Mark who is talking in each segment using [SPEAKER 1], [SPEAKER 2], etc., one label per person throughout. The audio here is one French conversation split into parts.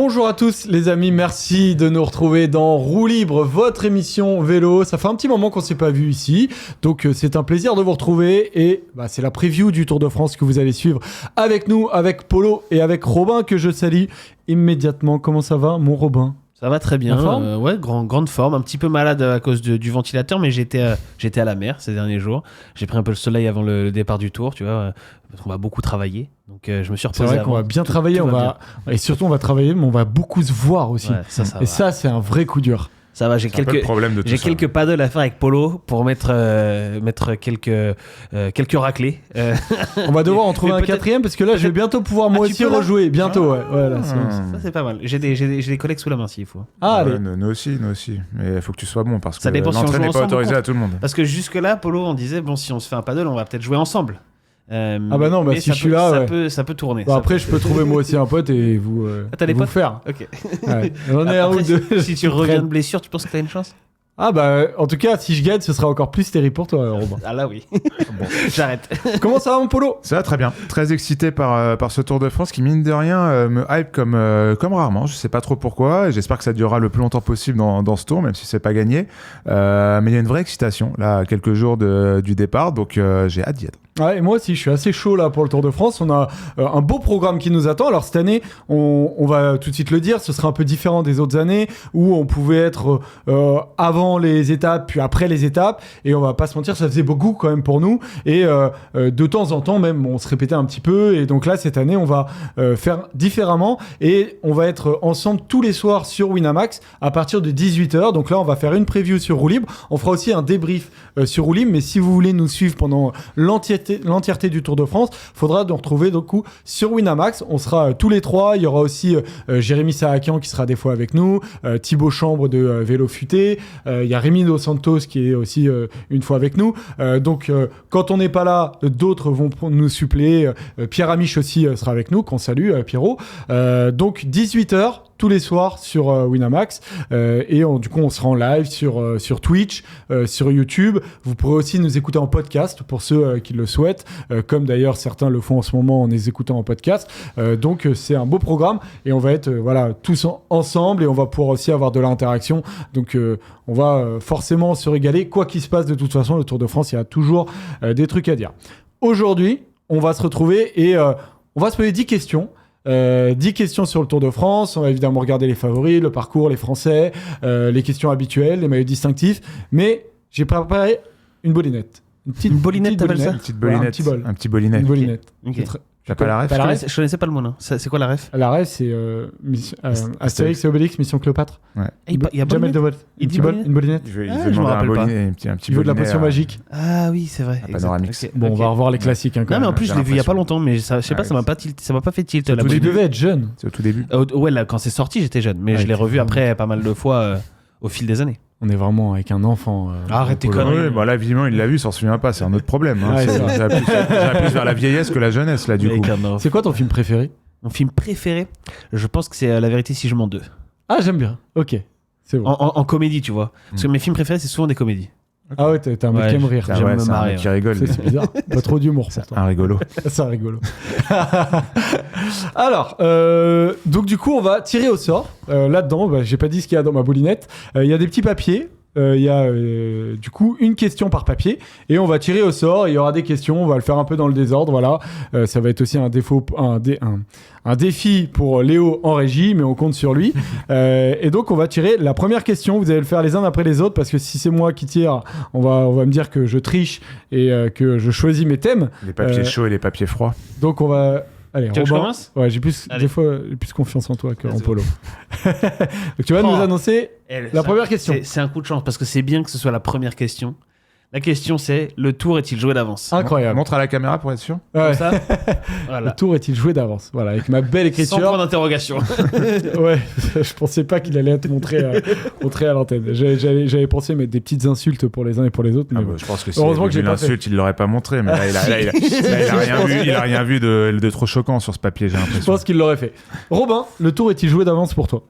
[SPEAKER 1] Bonjour à tous les amis, merci de nous retrouver dans Roue Libre, votre émission vélo. Ça fait un petit moment qu'on ne s'est pas vu ici, donc c'est un plaisir de vous retrouver et c'est la preview du Tour de France que vous allez suivre avec nous, avec Polo et avec Robin que je salue immédiatement. Comment ça va mon Robin ?
[SPEAKER 2] Ça va très bien,
[SPEAKER 1] ouais,
[SPEAKER 2] grande forme, un petit peu malade à cause du ventilateur, mais j'étais à la mer ces derniers jours. J'ai pris un peu le soleil avant le départ du Tour, tu vois, on va beaucoup travailler, donc je me suis reposé.
[SPEAKER 1] C'est vrai qu'on va bien travailler, et surtout on va travailler, mais on va beaucoup se voir aussi.
[SPEAKER 2] Ouais,
[SPEAKER 1] ça c'est un vrai coup dur.
[SPEAKER 2] Ça va, j'ai quelques paddles à faire avec Polo pour mettre quelques raclés.
[SPEAKER 1] On va devoir en trouver un quatrième parce que là, je vais bientôt pouvoir moi aussi rejouer. Bientôt, ouais. Là,
[SPEAKER 2] ça, c'est pas mal. J'ai des collègues sous la main s'il faut.
[SPEAKER 3] Ah, allez. Nous aussi. Mais il faut que tu sois bon parce que l'entraîne n'est pas autorisée à tout le monde.
[SPEAKER 2] Parce que jusque-là, Polo, on disait, bon, si on se fait un paddle, on va peut-être jouer ensemble.
[SPEAKER 1] Si je suis là,
[SPEAKER 2] ça peut tourner.
[SPEAKER 1] Après, je peux trouver moi aussi un pote et vous,
[SPEAKER 2] t'as des potes
[SPEAKER 1] faire.
[SPEAKER 2] Ok.
[SPEAKER 1] Ouais. J'en ai un ou deux.
[SPEAKER 2] Si tu reviens de blessure, tu penses que t'as une chance ?
[SPEAKER 1] En tout cas, si je gagne, ce sera encore plus terrible pour toi, Robin.
[SPEAKER 2] Ah là, oui. Bon, j'arrête.
[SPEAKER 1] Comment ça va, mon Polo ?
[SPEAKER 3] Ça va très bien. Très excité par ce Tour de France qui, mine de rien, me hype comme rarement. Je sais pas trop pourquoi. Et j'espère que ça durera le plus longtemps possible dans ce tour, même si c'est pas gagné. Mais il y a une vraie excitation, là, à quelques jours du départ. Donc, j'ai hâte d'y être.
[SPEAKER 1] Ouais, et moi aussi, je suis assez chaud là pour le Tour de France. On a un beau programme qui nous attend. Alors cette année, on va tout de suite le dire, ce sera un peu différent des autres années où on pouvait être avant les étapes, puis après les étapes. Et on va pas se mentir, ça faisait beaucoup quand même pour nous. Et de temps en temps même, on se répétait un petit peu. Et donc là, cette année, on va faire différemment. Et on va être ensemble tous les soirs sur Winamax à partir de 18h. Donc là, on va faire une preview sur Roue Libre. On fera aussi un débrief sur Roue Libre. Mais si vous voulez nous suivre pendant l'entièreté du Tour de France, faudra nous retrouver du coup sur Winamax. On sera tous les trois. Il y aura aussi Jérémy Saakian qui sera des fois avec nous, Thibaut Chambre de Vélo Futé, il y a Rémi Dos Santos qui est aussi une fois avec nous. Donc quand on n'est pas là, d'autres vont nous suppléer. Pierre Amiche aussi sera avec nous, qu'on salue, Pierrot. Donc 18h tous les soirs sur Winamax et du coup on sera en live sur Twitch, sur YouTube. Vous pourrez aussi nous écouter en podcast pour ceux qui le souhaitent, comme d'ailleurs certains le font en ce moment en les écoutant en podcast. Donc c'est un beau programme et on va être tous ensemble et on va pouvoir aussi avoir de l'interaction. Donc on va forcément se régaler quoi qu'il se passe. De toute façon, le Tour de France, il y a toujours des trucs à dire. Aujourd'hui, on va se retrouver et on va se poser 10 questions. 10 questions sur le Tour de France. On va évidemment regarder les favoris, le parcours, les Français, les questions habituelles, les maillots distinctifs. Mais j'ai préparé une bolinette.
[SPEAKER 2] Une bolinette, t'appelles ça ?
[SPEAKER 3] Une petite bolinette.
[SPEAKER 1] Un
[SPEAKER 3] petit bolinet.
[SPEAKER 1] Une bolinette.
[SPEAKER 2] Okay.
[SPEAKER 3] T'as pas la ref ?
[SPEAKER 2] Je connaissais pas le mot, non. C'est quoi la ref ?
[SPEAKER 1] La ref, c'est Astérix et Obélix, Mission Cléopâtre.
[SPEAKER 3] Ouais.
[SPEAKER 2] Il y a
[SPEAKER 1] Jamais de vol. Une bolinette.
[SPEAKER 3] Il veut demander un bolinet, un petit bolinet.
[SPEAKER 1] Il veut de la potion magique.
[SPEAKER 2] Ah oui, c'est vrai.
[SPEAKER 3] Panoramix.
[SPEAKER 2] Okay.
[SPEAKER 1] Bon, on va revoir les classiques. Quand
[SPEAKER 2] non, mais en plus,
[SPEAKER 3] J'ai
[SPEAKER 2] je l'ai vu il y a pas
[SPEAKER 3] l'impression.
[SPEAKER 2] longtemps, mais ça, je sais pas, ça m'a pas fait tilt.
[SPEAKER 1] Tu devais être jeune.
[SPEAKER 3] C'est au tout début.
[SPEAKER 2] Ouais, là, quand c'est sorti, j'étais jeune, mais je l'ai revu après pas mal de fois au fil des années.
[SPEAKER 1] On est vraiment avec un enfant.
[SPEAKER 2] Arrête tes
[SPEAKER 3] Oui,
[SPEAKER 2] conneries.
[SPEAKER 3] là, évidemment, il l'a vu, il s'en souvient pas, c'est un autre problème. Hein.
[SPEAKER 1] Ouais,
[SPEAKER 3] J'irais plus vers la vieillesse que la jeunesse, là, du coup.
[SPEAKER 1] C'est quoi ton film préféré ?
[SPEAKER 2] Mon film préféré, je pense que c'est La vérité si je mens 2.
[SPEAKER 1] Ah, j'aime bien. Ok, c'est bon.
[SPEAKER 2] En comédie, tu vois. Parce que mes films préférés, c'est souvent des comédies.
[SPEAKER 1] Ah ouais, t'es un mec qui aime rire.
[SPEAKER 2] J'aime me
[SPEAKER 3] c'est un
[SPEAKER 2] marrer,
[SPEAKER 3] mec qui rigole.
[SPEAKER 1] C'est bizarre. Pas trop d'humour.
[SPEAKER 3] C'est un rigolo.
[SPEAKER 1] C'est un rigolo. Alors, donc du coup, on va tirer au sort. Là-dedans, j'ai pas dit ce qu'il y a dans ma boulinette. Il y a des petits papiers. Il y a du coup une question par papier et on va tirer au sort. Il y aura des questions. On va le faire un peu dans le désordre. Voilà. Ça va être aussi un défi pour Léo en régie, mais on compte sur lui. Et donc, on va tirer la première question. Vous allez le faire les uns après les autres parce que si c'est moi qui tire, on va me dire que je triche et que je choisis mes thèmes.
[SPEAKER 3] Les papiers chauds et les papiers froids.
[SPEAKER 1] Donc, on va. Allez,
[SPEAKER 2] Tu veux que je commence ?
[SPEAKER 1] Ouais, des fois, j'ai plus confiance en toi qu'en Polo. Donc, tu vas nous annoncer la première question.
[SPEAKER 2] C'est un coup de chance parce que c'est bien que ce soit la première question. La question, c'est le tour est-il joué d'avance ?
[SPEAKER 1] Incroyable.
[SPEAKER 3] Montre à la caméra pour être sûr.
[SPEAKER 1] Ouais.
[SPEAKER 2] Comme ça, voilà.
[SPEAKER 1] Le tour est-il joué d'avance ? Voilà, avec ma belle écriture.
[SPEAKER 2] Sans point d'interrogation.
[SPEAKER 1] Ouais, je pensais pas qu'il allait être montré à l'antenne. J'avais pensé mettre des petites insultes pour les uns et pour les autres. Mais
[SPEAKER 3] Je pense que si
[SPEAKER 1] heureusement
[SPEAKER 3] il
[SPEAKER 1] que j'ai
[SPEAKER 3] avait
[SPEAKER 1] pas
[SPEAKER 3] l'insulte, il l'aurait pas montré. Mais là, il a rien vu de trop choquant sur ce papier, j'ai
[SPEAKER 1] je
[SPEAKER 3] l'impression.
[SPEAKER 1] pense qu'il l'aurait fait. Robin, le tour est-il joué d'avance pour toi ?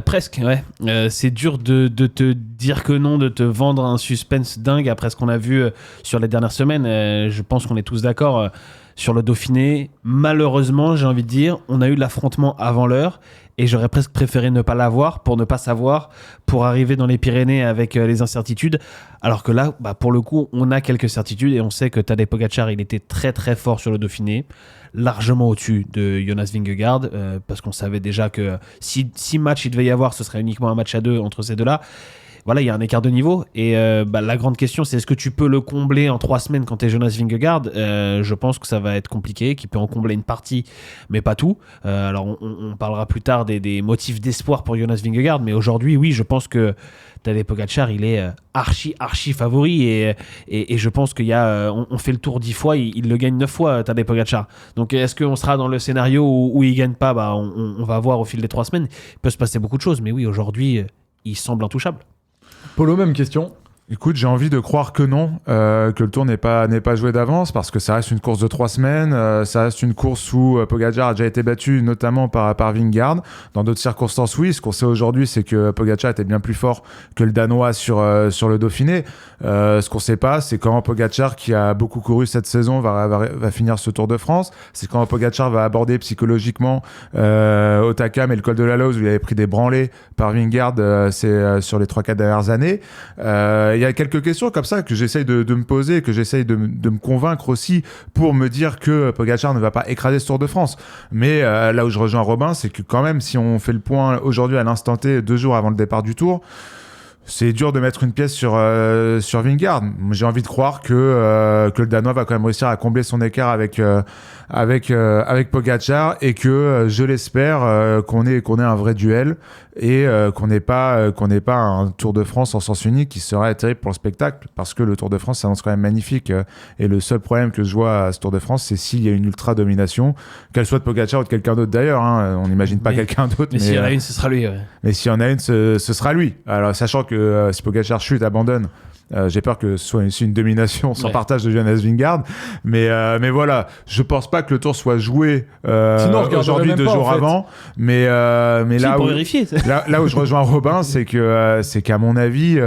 [SPEAKER 2] Presque, ouais. C'est dur de te dire que non, de te vendre un suspense dingue après ce qu'on a vu sur les dernières semaines. Je pense qu'on est tous d'accord sur le Dauphiné. Malheureusement, j'ai envie de dire, on a eu l'affrontement avant l'heure Et j'aurais presque préféré ne pas l'avoir pour ne pas savoir, pour arriver dans les Pyrénées avec les incertitudes. Alors que là, pour le coup, on a quelques certitudes et on sait que Tadej Pogačar, il était très très fort sur le Dauphiné, largement au-dessus de Jonas Vingegaard, parce qu'on savait déjà que si match il devait y avoir, ce serait uniquement un match à 2 entre ces deux-là. Voilà, il y a un écart de niveau. Et la grande question, c'est est-ce que tu peux le combler en 3 semaines quand tu es Jonas Vingegaard ? Je pense que ça va être compliqué, qu'il peut en combler une partie, mais pas tout. Alors, on parlera plus tard des motifs d'espoir pour Jonas Vingegaard, mais aujourd'hui, oui, je pense que Tadej Pogačar, il est archi favori. Et je pense qu'il y a... on fait le tour 10 fois, il le gagne 9 fois, Tadej Pogačar. Donc, est-ce qu'on sera dans le scénario où il ne gagne pas ? On va voir au fil des 3 semaines. Il peut se passer beaucoup de choses, mais oui, aujourd'hui, il semble intouchable.
[SPEAKER 1] Polo, même question.
[SPEAKER 3] Écoute, j'ai envie de croire que non, que le tour n'est pas joué d'avance, parce que ça reste une course de 3 semaines, ça reste une course où Pogačar a déjà été battu, notamment par Vingegaard. Dans d'autres circonstances, oui. Ce qu'on sait aujourd'hui, c'est que Pogačar était bien plus fort que le Danois sur le Dauphiné. Ce qu'on sait pas, c'est comment Pogačar, qui a beaucoup couru cette saison, va finir ce Tour de France. C'est comment Pogačar va aborder psychologiquement Otakam et le col de la Lose, où il avait pris des branlées par Vingegaard sur les 3-4 dernières années. Il y a quelques questions comme ça que j'essaye de me poser, que j'essaye de me convaincre aussi pour me dire que Pogačar ne va pas écraser ce Tour de France. Mais là où je rejoins Robin, c'est que quand même, si on fait le point aujourd'hui à l'instant T, 2 jours avant le départ du Tour, c'est dur de mettre une pièce sur Vingegaard. J'ai envie de croire que le Danois va quand même réussir à combler son écart avec Pogačar, et que je l'espère qu'on ait un vrai duel, et qu'on n'ait pas un Tour de France en sens unique qui serait terrible pour le spectacle, parce que le Tour de France s'annonce quand même magnifique, et le seul problème que je vois à ce Tour de France, c'est s'il y a une ultra domination, qu'elle soit de Pogačar ou de quelqu'un d'autre d'ailleurs, hein. On n'imagine pas quelqu'un d'autre,
[SPEAKER 2] mais s'il y en a une, ce sera lui, ouais.
[SPEAKER 3] Mais s'il y en a une, ce sera lui. Alors, sachant que si Pogačar chute, abandonne, j'ai peur que ce soit une domination sans partage de Jonas Vingegaard, mais voilà, je pense pas que le Tour soit joué aujourd'hui, 2 jours avant, mais là où je rejoins Robin, c'est qu'à mon avis,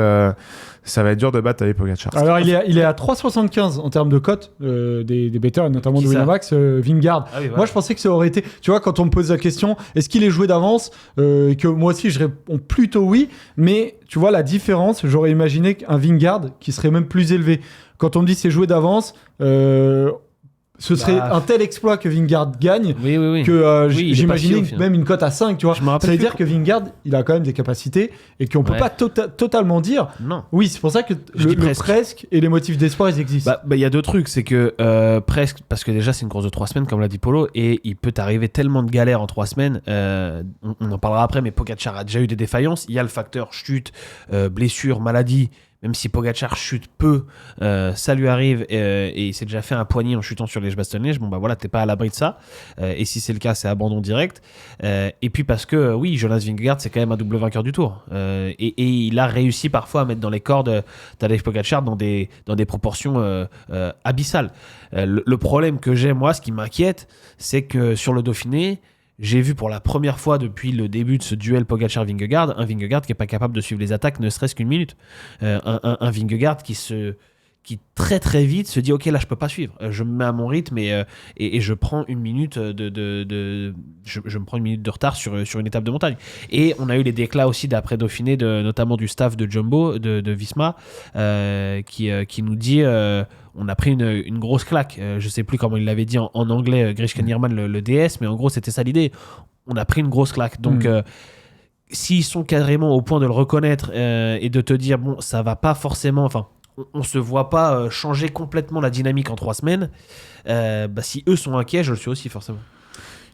[SPEAKER 3] ça va être dur de battre avec Pogačar.
[SPEAKER 1] Alors il est à 3,75 en termes de cote des betteurs, notamment de Winamax, Vingegaard. Ah oui, voilà. Moi je pensais que ça aurait été, tu vois, quand on me pose la question, est-ce qu'il est joué d'avance, et que moi aussi je réponds plutôt oui, mais tu vois la différence, j'aurais imaginé un Vingegaard qui serait même plus élevé. Quand on me dit c'est joué d'avance, ce serait un tel exploit que Vingegaard gagne que j'imaginais même une cote à 5, tu vois. Ça veut dire que Vingegaard, il a quand même des capacités et qu'on peut pas totalement dire. Non. Oui, c'est pour ça que le presque et les motifs d'espoir, ils existent.
[SPEAKER 2] Il y a 2 trucs, c'est que presque, parce que déjà c'est une course de 3 semaines, comme l'a dit Polo, et il peut arriver tellement de galères en 3 semaines. On en parlera après, mais Pogačar a déjà eu des défaillances. Il y a le facteur chute, blessure, maladie. Même si Pogačar chute peu, ça lui arrive, et il s'est déjà fait un poignet en chutant sur Liège-Bastogne-Liège. Bon, voilà, t'es pas à l'abri de ça. Et si c'est le cas, c'est abandon direct. Et puis parce que, oui, Jonas Vingegaard, c'est quand même un double vainqueur du Tour. Et il a réussi parfois à mettre dans les cordes Tadej Pogačar dans des proportions abyssales. Le problème que j'ai, moi, ce qui m'inquiète, c'est que sur le Dauphiné, j'ai vu pour la première fois depuis le début de ce duel Pogačar-Vingegaard, un Vingegaard qui n'est pas capable de suivre les attaques ne serait-ce qu'une minute. Un Vingegaard qui très très vite se dit ok, là je peux pas suivre, je me mets à mon rythme et je prends une minute je me prends une minute de retard sur une étape de montagne. Et on a eu les déclats aussi d'après Dauphiné, notamment du staff de Jumbo, de Visma, qui nous dit on a pris une grosse claque. Je sais plus comment il l'avait dit en anglais, Grishka Nierman, le DS, mais en gros c'était ça l'idée. On a pris une grosse claque. Donc s'ils sont carrément au point de le reconnaître et de te dire bon, ça va pas forcément, enfin on se voit pas changer complètement la dynamique en 3 semaines, si eux sont inquiets, je le suis aussi forcément.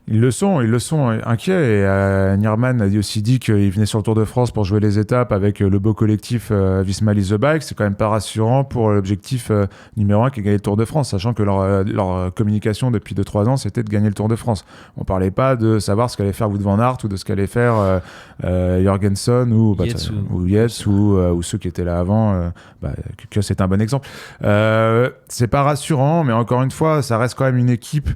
[SPEAKER 3] Ils le sont inquiets, et Nierman a aussi dit qu'il venait sur le Tour de France pour jouer les étapes avec le beau collectif Visma Lead the Bike. C'est quand même pas rassurant pour l'objectif numéro 1 qui est gagner le Tour de France, sachant que leur communication depuis 2-3 ans, c'était de gagner le Tour de France. On parlait pas de savoir ce qu'allait faire Wout van Aert ou de ce qu'allait faire Jorgensen ou Yates ou ceux qui étaient là avant, que c'est un bon exemple. C'est pas rassurant, mais encore une fois, ça reste quand même une équipe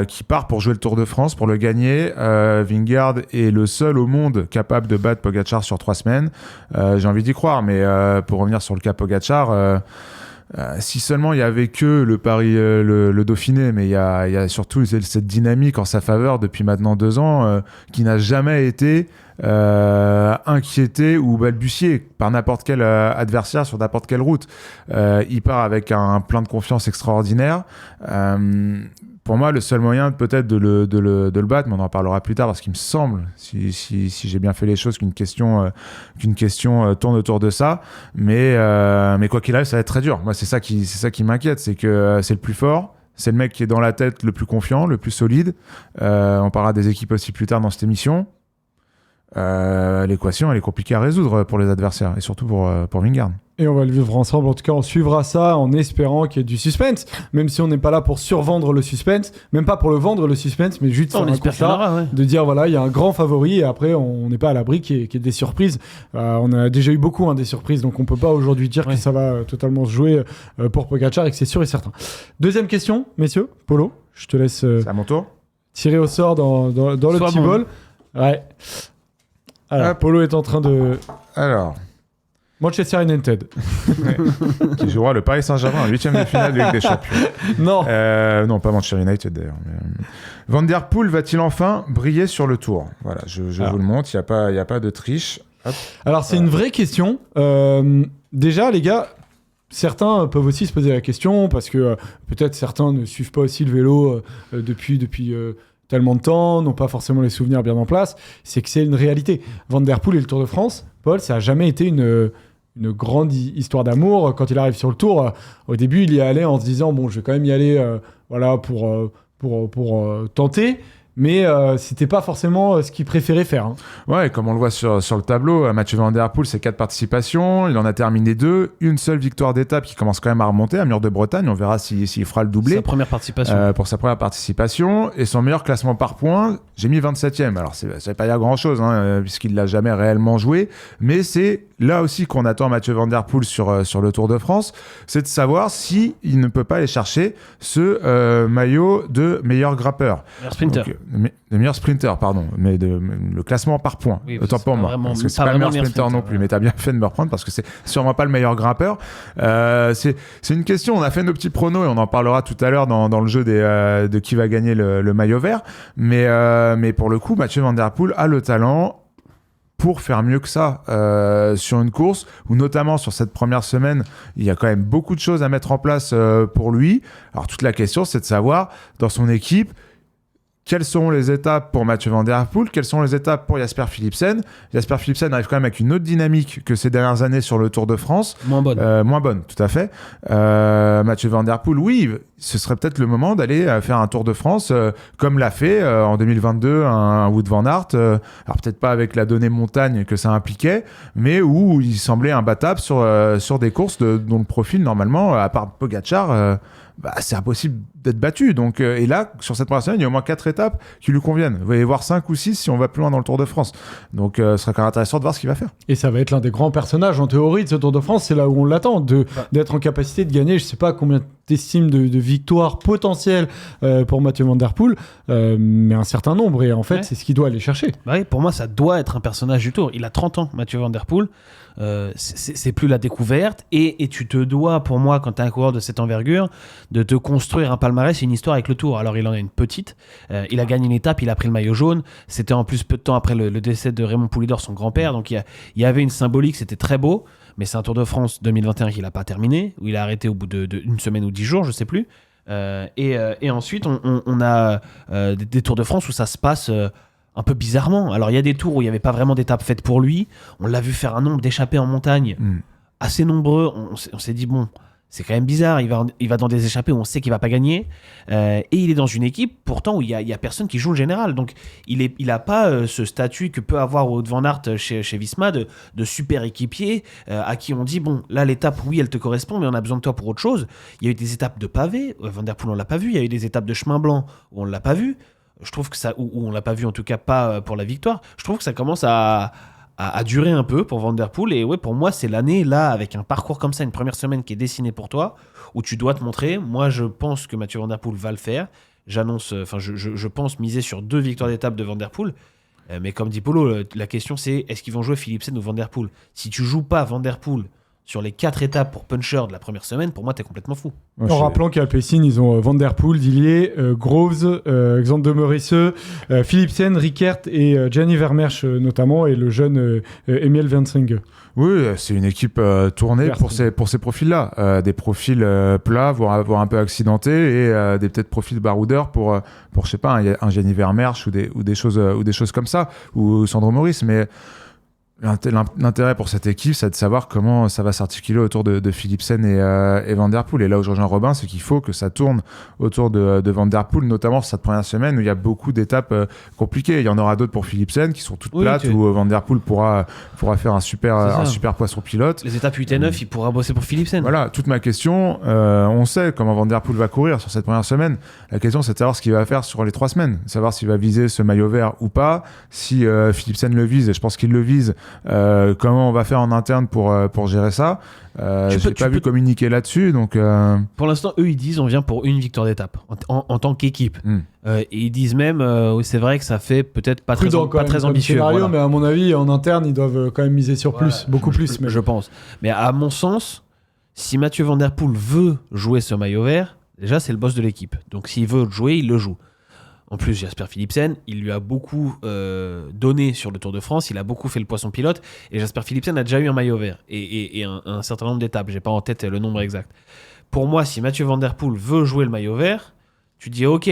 [SPEAKER 3] qui part pour jouer le Tour de France, pour le gagner. Vingegaard est le seul au monde capable de battre Pogačar sur 3 semaines. J'ai envie d'y croire, mais pour revenir sur le cas Pogačar, Si seulement il y avait que le Paris, le Dauphiné, mais il y a surtout cette dynamique en sa faveur depuis maintenant 2 ans qui n'a jamais été inquiété ou balbutié par n'importe quel adversaire sur n'importe quelle route. Il part avec un plein de confiance extraordinaire. Pour moi, le seul moyen peut-être de le battre, mais on en parlera plus tard parce qu'il me semble, si j'ai bien fait les choses, qu'une question tourne autour de ça. Mais quoi qu'il arrive, ça va être très dur. Moi, c'est ça qui m'inquiète, c'est que c'est le plus fort. C'est le mec qui est dans la tête le plus confiant, le plus solide. On parlera des équipes aussi plus tard dans cette émission. L'équation, elle est compliquée à résoudre pour les adversaires et surtout pour Vingegaard.
[SPEAKER 1] Et on va le vivre ensemble. En tout cas, on suivra ça en espérant qu'il y ait du suspense. Même si on n'est pas là pour survendre le suspense, même pas pour le vendre le suspense, mais juste
[SPEAKER 2] On espère qu'il y en aura, ouais.
[SPEAKER 1] de dire voilà, il y a un grand favori et après on n'est pas à l'abri qu'il y ait des surprises. On a déjà eu beaucoup des surprises, donc on peut pas aujourd'hui dire que ça va totalement se jouer pour Pogacar et que c'est sûr et certain. Deuxième question, messieurs. Polo, je te laisse
[SPEAKER 3] C'est à mon tour.
[SPEAKER 1] tirer au sort dans le petit bol. Ouais. Alors, Polo est en train de...
[SPEAKER 3] Alors...
[SPEAKER 1] Manchester United.
[SPEAKER 3] Qui jouera le Paris Saint-Germain en 8e de finale de Ligue des Champions.
[SPEAKER 1] Non.
[SPEAKER 3] Non, pas Manchester United d'ailleurs. Mais... Van Der Poel va-t-il enfin briller sur le Tour ? Voilà, je vous le montre, il n'y a pas de triche. Hop.
[SPEAKER 1] Alors, c'est une vraie question. Déjà, les gars, certains peuvent aussi se poser la question parce que peut-être certains ne suivent pas aussi le vélo depuis tellement de temps, n'ont pas forcément les souvenirs bien en place. C'est que c'est une réalité. Van Der Poel et le Tour de France, Paul, ça n'a jamais été une grande histoire d'amour. Quand il arrive sur le Tour, au début, il y allait en se disant bon, je vais quand même y aller pour tenter. Mais c'était pas forcément ce qu'il préférait faire. Hein.
[SPEAKER 3] Ouais, comme on le voit sur le tableau, Mathieu Van Der Poel, c'est 4 participations, il en a terminé 2, une seule victoire d'étape qui commence quand même à remonter à Mur de Bretagne, on verra s'il fera le doublé.
[SPEAKER 2] Sa première participation.
[SPEAKER 3] Pour sa première participation, et son meilleur classement par points, j'ai mis 27e. Alors, ça veut pas dire grand-chose, puisqu'il l'a jamais réellement joué, mais c'est là aussi qu'on attend Mathieu Van Der Poel sur le Tour de France, c'est de savoir s'il ne peut pas aller chercher ce maillot de meilleur grappeur.
[SPEAKER 2] Meilleur sprinter.
[SPEAKER 3] Donc, de meilleur sprinter, pardon, mais le classement par points.
[SPEAKER 2] Oui,
[SPEAKER 3] autant pour moi. Parce que c'est pas le meilleur sprinter non plus, mais t'as bien fait de me reprendre parce que c'est sûrement pas le meilleur grimpeur. C'est une question, on a fait nos petits pronos et on en parlera tout à l'heure dans le jeu de qui va gagner le maillot vert. Mais pour le coup, Mathieu Van Der Poel a le talent pour faire mieux que ça sur une course où notamment sur cette première semaine il y a quand même beaucoup de choses à mettre en place pour lui. Alors toute la question c'est de savoir dans son équipe quelles seront les étapes pour Mathieu Van Der Poel, quelles sont les étapes pour Jasper Philipsen. Jasper Philipsen arrive quand même avec une autre dynamique que ces dernières années sur le Tour de France.
[SPEAKER 2] Moins bonne,
[SPEAKER 3] tout à fait. Mathieu Van Der Poel, oui, ce serait peut-être le moment d'aller faire un Tour de France comme l'a fait en 2022 un Wout van Aert. Alors peut-être pas avec la donnée montagne que ça impliquait, mais où il semblait imbattable sur des courses dont le profil, normalement, à part Pogacar... c'est impossible d'être battu. Donc, et là, sur cette première semaine, il y a au moins 4 étapes qui lui conviennent. Vous allez voir 5 ou 6 si on va plus loin dans le Tour de France. Donc, ce sera quand même intéressant de voir ce qu'il va faire.
[SPEAKER 1] Et ça va être l'un des grands personnages en théorie de ce Tour de France. C'est là où on l'attend, d'être en capacité de gagner. Je sais pas combien t'estimes de victoires potentielles pour Mathieu Van Der Poel, mais un certain nombre. Et en fait, c'est ce qu'il doit aller chercher.
[SPEAKER 2] Bah oui, pour moi, ça doit être un personnage du Tour. Il a 30 ans, Mathieu Van Der Poel. C'est plus la découverte et tu te dois, pour moi, quand tu es un coureur de cette envergure, de te construire un palmarès et une histoire avec le Tour. Alors il en a une petite, il a gagné une étape, il a pris le maillot jaune, c'était en plus peu de temps après le décès de Raymond Poulidor, son grand-père, donc il y avait une symbolique, c'était très beau, mais c'est un Tour de France 2021 qu'il n'a pas terminé, où il a arrêté au bout d'une semaine ou 10 jours, je sais plus, et ensuite on a des Tours de France où ça se passe un peu bizarrement. Alors il y a des tours où il n'y avait pas vraiment d'étape faite pour lui, on l'a vu faire un nombre d'échappées en montagne assez nombreux, on s'est dit bon, c'est quand même bizarre, il va dans des échappées où on sait qu'il va pas gagner, et il est dans une équipe pourtant où il y a personne qui joue le général, donc il a pas ce statut que peut avoir Wout van Aert chez Visma de super équipier à qui on dit bon, là l'étape oui elle te correspond mais on a besoin de toi pour autre chose. Il y a eu des étapes de pavés, Van Der Poel on l'a pas vu, il y a eu des étapes de chemin blanc où on l'a pas vu. Je trouve que ça, où on l'a pas vu en tout cas pas pour la victoire, je trouve que ça commence à durer un peu pour Van Der Poel, et ouais, pour moi c'est l'année là avec un parcours comme ça, une première semaine qui est dessinée pour toi où tu dois te montrer. Moi je pense que Mathieu Van Der Poel va le faire, je pense miser sur 2 victoires d'étape de Van Der Poel, mais comme dit Polo, la question c'est est-ce qu'ils vont jouer Philipsen ou Van Der Poel. Si tu joues pas Van Der Poel sur les 4 étapes pour puncher de la première semaine, pour moi, t'es complètement fou.
[SPEAKER 3] Moi,
[SPEAKER 1] En rappelant qu'Alpecin, ils ont Van Der Poel, Dillier, Groves, Xander de Merisse, Philipsen, Rickert et Gianni Vermeersch notamment, et le jeune Emil Vensinge.
[SPEAKER 3] Oui, c'est une équipe tournée
[SPEAKER 1] Merci.
[SPEAKER 3] pour ces profils-là. Des profils plats, voire un peu accidentés, et des peut-être profils baroudeurs pour je sais pas, un Gianni Vermeersch ou des choses comme ça, ou Sandro Maurice. Mais l'intérêt pour cette équipe, c'est de savoir comment ça va s'articuler autour de Philipsen et Van Der Poel. Et là où je rejoins Robin, c'est qu'il faut que ça tourne autour de Van Der Poel, notamment cette première semaine où il y a beaucoup d'étapes compliquées. Il y en aura d'autres pour Philipsen qui sont toutes plates, où Van Der Poel pourra faire un super poisson pilote.
[SPEAKER 2] Les étapes 8 et 9, il pourra bosser pour Philipsen.
[SPEAKER 3] Voilà, toute ma question, on sait comment Van Der Poel va courir sur cette première semaine. La question, c'est de savoir ce qu'il va faire sur les 3 semaines. Savoir s'il va viser ce maillot vert ou pas. Si Philipsen le vise, et je pense qu'il le vise, comment on va faire en interne pour gérer ça. J'ai pas vu communiquer là-dessus, donc
[SPEAKER 2] Pour l'instant, eux, ils disent on vient pour une victoire d'étape en tant qu'équipe. Et ils disent même, oui, c'est vrai que ça fait peut-être pas très ambitieux.
[SPEAKER 1] Scénario,
[SPEAKER 2] voilà.
[SPEAKER 1] mais à mon avis, en interne, ils doivent quand même miser sur plus, beaucoup plus. Mais
[SPEAKER 2] Je pense. Mais à mon sens, si Mathieu Van Der Poel veut jouer ce maillot vert, déjà, c'est le boss de l'équipe. Donc s'il veut jouer, il le joue. En plus, Jasper Philipsen, il lui a beaucoup donné sur le Tour de France, il a beaucoup fait le poisson pilote, et Jasper Philipsen a déjà eu un maillot vert et un certain nombre d'étapes. J'ai pas en tête le nombre exact. Pour moi, si Mathieu Van Der Poel veut jouer le maillot vert, tu dis ok,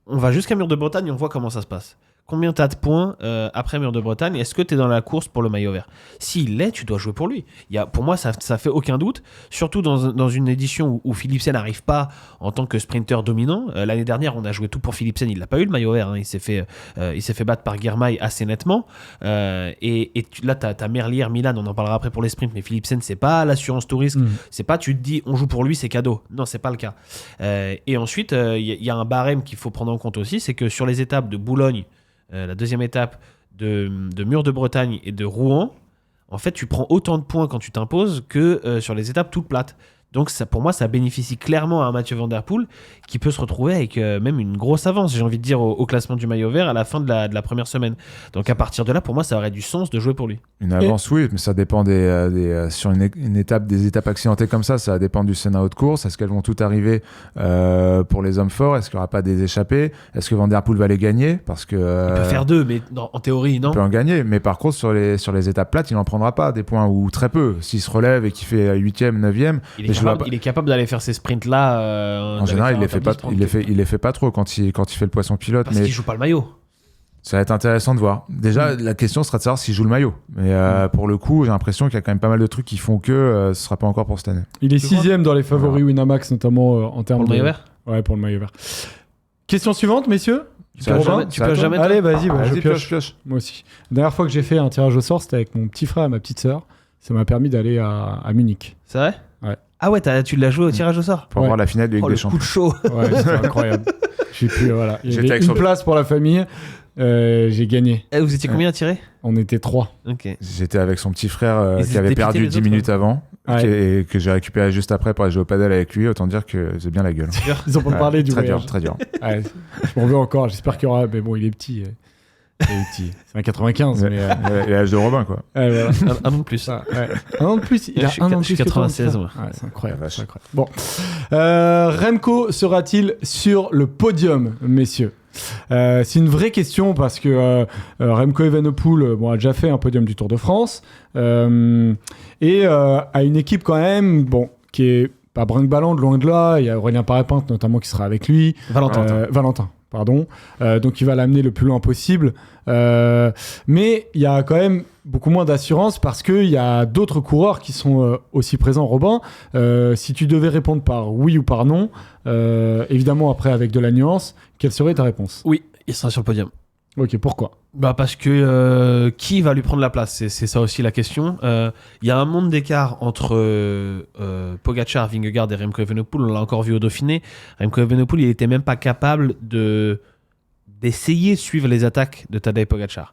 [SPEAKER 2] on va jusqu'à Mur de Bretagne et on voit comment ça se passe. Combien t'as de points après Mur de Bretagne? Est-ce que t'es dans la course pour le maillot vert? S'il l'est, tu dois jouer pour lui. Pour moi, ça fait aucun doute. Surtout dans une édition où Philipsen n'arrive pas en tant que sprinter dominant. L'année dernière, on a joué tout pour Philipsen. Il n'a pas eu le maillot vert. Hein. Il s'est fait battre par Girmay assez nettement. Là, t'as Merlier, Milan. On en parlera après pour les sprints. Mais Philipsen, c'est pas l'assurance tout risque. C'est pas tu te dis on joue pour lui, c'est cadeau. Non, c'est pas le cas. Et ensuite, il y a un barème qu'il faut prendre en compte aussi. C'est que sur les étapes de Boulogne, la deuxième étape de Mur de Bretagne et de Rouen, en fait, tu prends autant de points quand tu t'imposes que sur les étapes toutes plates. Donc ça, pour moi, ça bénéficie clairement à un Mathieu Van Der Poel qui peut se retrouver avec même une grosse avance, j'ai envie de dire, au classement du maillot vert à la fin de la première semaine. Donc à partir de là, pour moi, ça aurait du sens de jouer pour lui.
[SPEAKER 3] une avance, oui, mais ça dépend sur une étape, des étapes accidentées comme ça va dépendre du scénario de course. Est-ce qu'elles vont toutes arriver pour les hommes forts? Est-ce qu'il n'y aura pas des échappées? Est-ce que Van Der Poel va les gagner? Parce que
[SPEAKER 2] Il peut faire 2, mais en théorie, non.
[SPEAKER 3] il peut en gagner, mais par contre sur les étapes plates, il n'en prendra pas des points, ou très peu. S'il se relève et qu'il fait 8e, 9e,
[SPEAKER 2] Il est capable d'aller faire ces sprints-là.
[SPEAKER 3] en général, il les fait pas trop quand il fait le poisson pilote.
[SPEAKER 2] Parce qu'il joue pas le maillot.
[SPEAKER 3] Ça va être intéressant de voir. Déjà, la question sera de savoir s'il joue le maillot. Mais pour le coup, j'ai l'impression qu'il y a quand même pas mal de trucs qui font que ce sera pas encore pour cette année.
[SPEAKER 1] il est 6e dans les favoris Winamax, notamment en termes
[SPEAKER 2] Pour le maillot vert.
[SPEAKER 1] Ouais, pour le maillot vert. Question suivante, messieurs.
[SPEAKER 2] Tu peux jamais.
[SPEAKER 1] Allez, vas-y, je
[SPEAKER 3] Vas-y,
[SPEAKER 1] pioche. Moi aussi. La dernière fois que j'ai fait un tirage au sort, c'était avec mon petit frère et ma petite sœur. Ça m'a permis d'aller à Munich.
[SPEAKER 2] C'est vrai?
[SPEAKER 1] Ouais.
[SPEAKER 2] Ah ouais, tu l'as joué au tirage au sort?
[SPEAKER 3] Pour voir la finale de Ligue
[SPEAKER 2] Oh,
[SPEAKER 3] des
[SPEAKER 2] le coup
[SPEAKER 3] Champions.
[SPEAKER 2] de chaud.
[SPEAKER 1] Ouais, c'était incroyable. J'ai pu, voilà. Il y
[SPEAKER 3] J'étais
[SPEAKER 1] avait
[SPEAKER 3] avec
[SPEAKER 1] une
[SPEAKER 3] son-
[SPEAKER 1] place pour la famille. J'ai gagné.
[SPEAKER 2] Eh, vous étiez combien à tirer?
[SPEAKER 1] On était 3.
[SPEAKER 2] Ok.
[SPEAKER 3] J'étais avec son petit frère
[SPEAKER 2] Ils
[SPEAKER 3] qui
[SPEAKER 2] étaient
[SPEAKER 3] avait
[SPEAKER 2] dépités,
[SPEAKER 3] perdu
[SPEAKER 2] les
[SPEAKER 3] 10
[SPEAKER 2] autres,
[SPEAKER 3] minutes avant,
[SPEAKER 1] Ouais.
[SPEAKER 3] et que j'ai récupéré juste après pour aller jouer au padel avec lui. Autant dire que c'est bien la gueule.
[SPEAKER 1] Ils ont pas parlé du
[SPEAKER 3] Très
[SPEAKER 1] voyage.
[SPEAKER 3] dur, très dur.
[SPEAKER 1] Ouais, je m'en veux encore. J'espère qu'il y aura. Mais bon, il est petit. Il est petit. C'est un 95. Mais,
[SPEAKER 3] Et l'âge de Robin, quoi.
[SPEAKER 1] ouais, voilà.
[SPEAKER 2] Un an de plus.
[SPEAKER 1] Ça, ouais. Un an de plus. Il a
[SPEAKER 2] Je suis
[SPEAKER 1] un an de
[SPEAKER 2] je suis
[SPEAKER 1] plus. que toi,
[SPEAKER 2] 96,
[SPEAKER 1] mon
[SPEAKER 2] moi.
[SPEAKER 1] frère. Ouais, c'est incroyable.
[SPEAKER 3] La vache.
[SPEAKER 1] C'est incroyable. Bon. Remco sera-t-il sur le podium, messieurs? C'est une vraie question parce que Remco Evenepoel a déjà fait un podium du Tour de France et a une équipe quand même qui est pas brinque-ballante, loin de là. Il y a Aurélien Paré-Pinte notamment qui sera avec lui. Valentin, pardon. Donc il va l'amener le plus loin possible. Mais il y a quand même beaucoup moins d'assurance parce qu'il y a d'autres coureurs qui sont aussi présents. Robin, si tu devais répondre par oui ou par non, évidemment après avec de la nuance, quelle serait ta réponse?
[SPEAKER 2] Oui, il sera sur le podium.
[SPEAKER 1] Ok, pourquoi?
[SPEAKER 2] Parce que qui va lui prendre la place? C'est ça aussi la question. Il y a un monde d'écart entre Pogačar, Vingegaard et Remco Evenepoel. On l'a encore vu au Dauphiné. Remco Evenepoel, il était même pas capable d'essayer de suivre les attaques de Tadej Pogačar.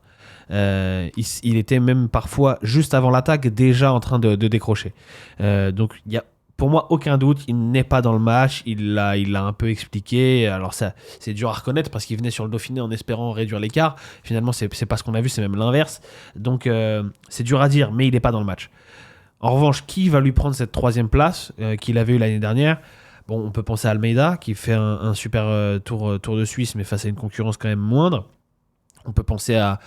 [SPEAKER 2] Il était même parfois, juste avant l'attaque, déjà en train de décrocher. Donc il y a pour moi aucun doute, il n'est pas dans le match, il l'a un peu expliqué. Alors ça, c'est dur à reconnaître parce qu'il venait sur le Dauphiné en espérant réduire l'écart. Finalement, c'est pas ce qu'on a vu, c'est même l'inverse. Donc c'est dur à dire, mais il n'est pas dans le match. En revanche, qui va lui prendre cette 3e place qu'il avait eu l'année dernière? Bon, on peut penser à Almeida, qui fait un super tour de Suisse, mais face à une concurrence quand même moindre. On peut penser à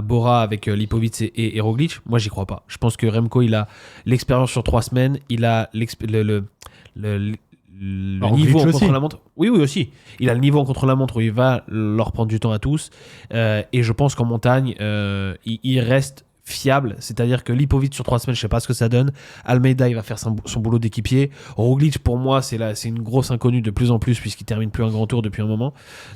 [SPEAKER 2] Bora avec Lipovic et Roglic. Moi, j'y crois pas. Je pense que Remco, il a l'expérience sur 3 semaines. Il a le niveau en contre-la-montre. Oui, aussi. Il a le niveau en contre-la-montre où il va leur prendre du temps à tous. Et je pense qu'en montagne, il reste fiable, c'est-à-dire que Lipovic sur 3 semaines, je sais pas ce que ça donne. Almeida, il va faire son boulot d'équipier. Roglic, pour moi, c'est une grosse inconnue de plus en plus puisqu'il termine plus un grand tour depuis un moment.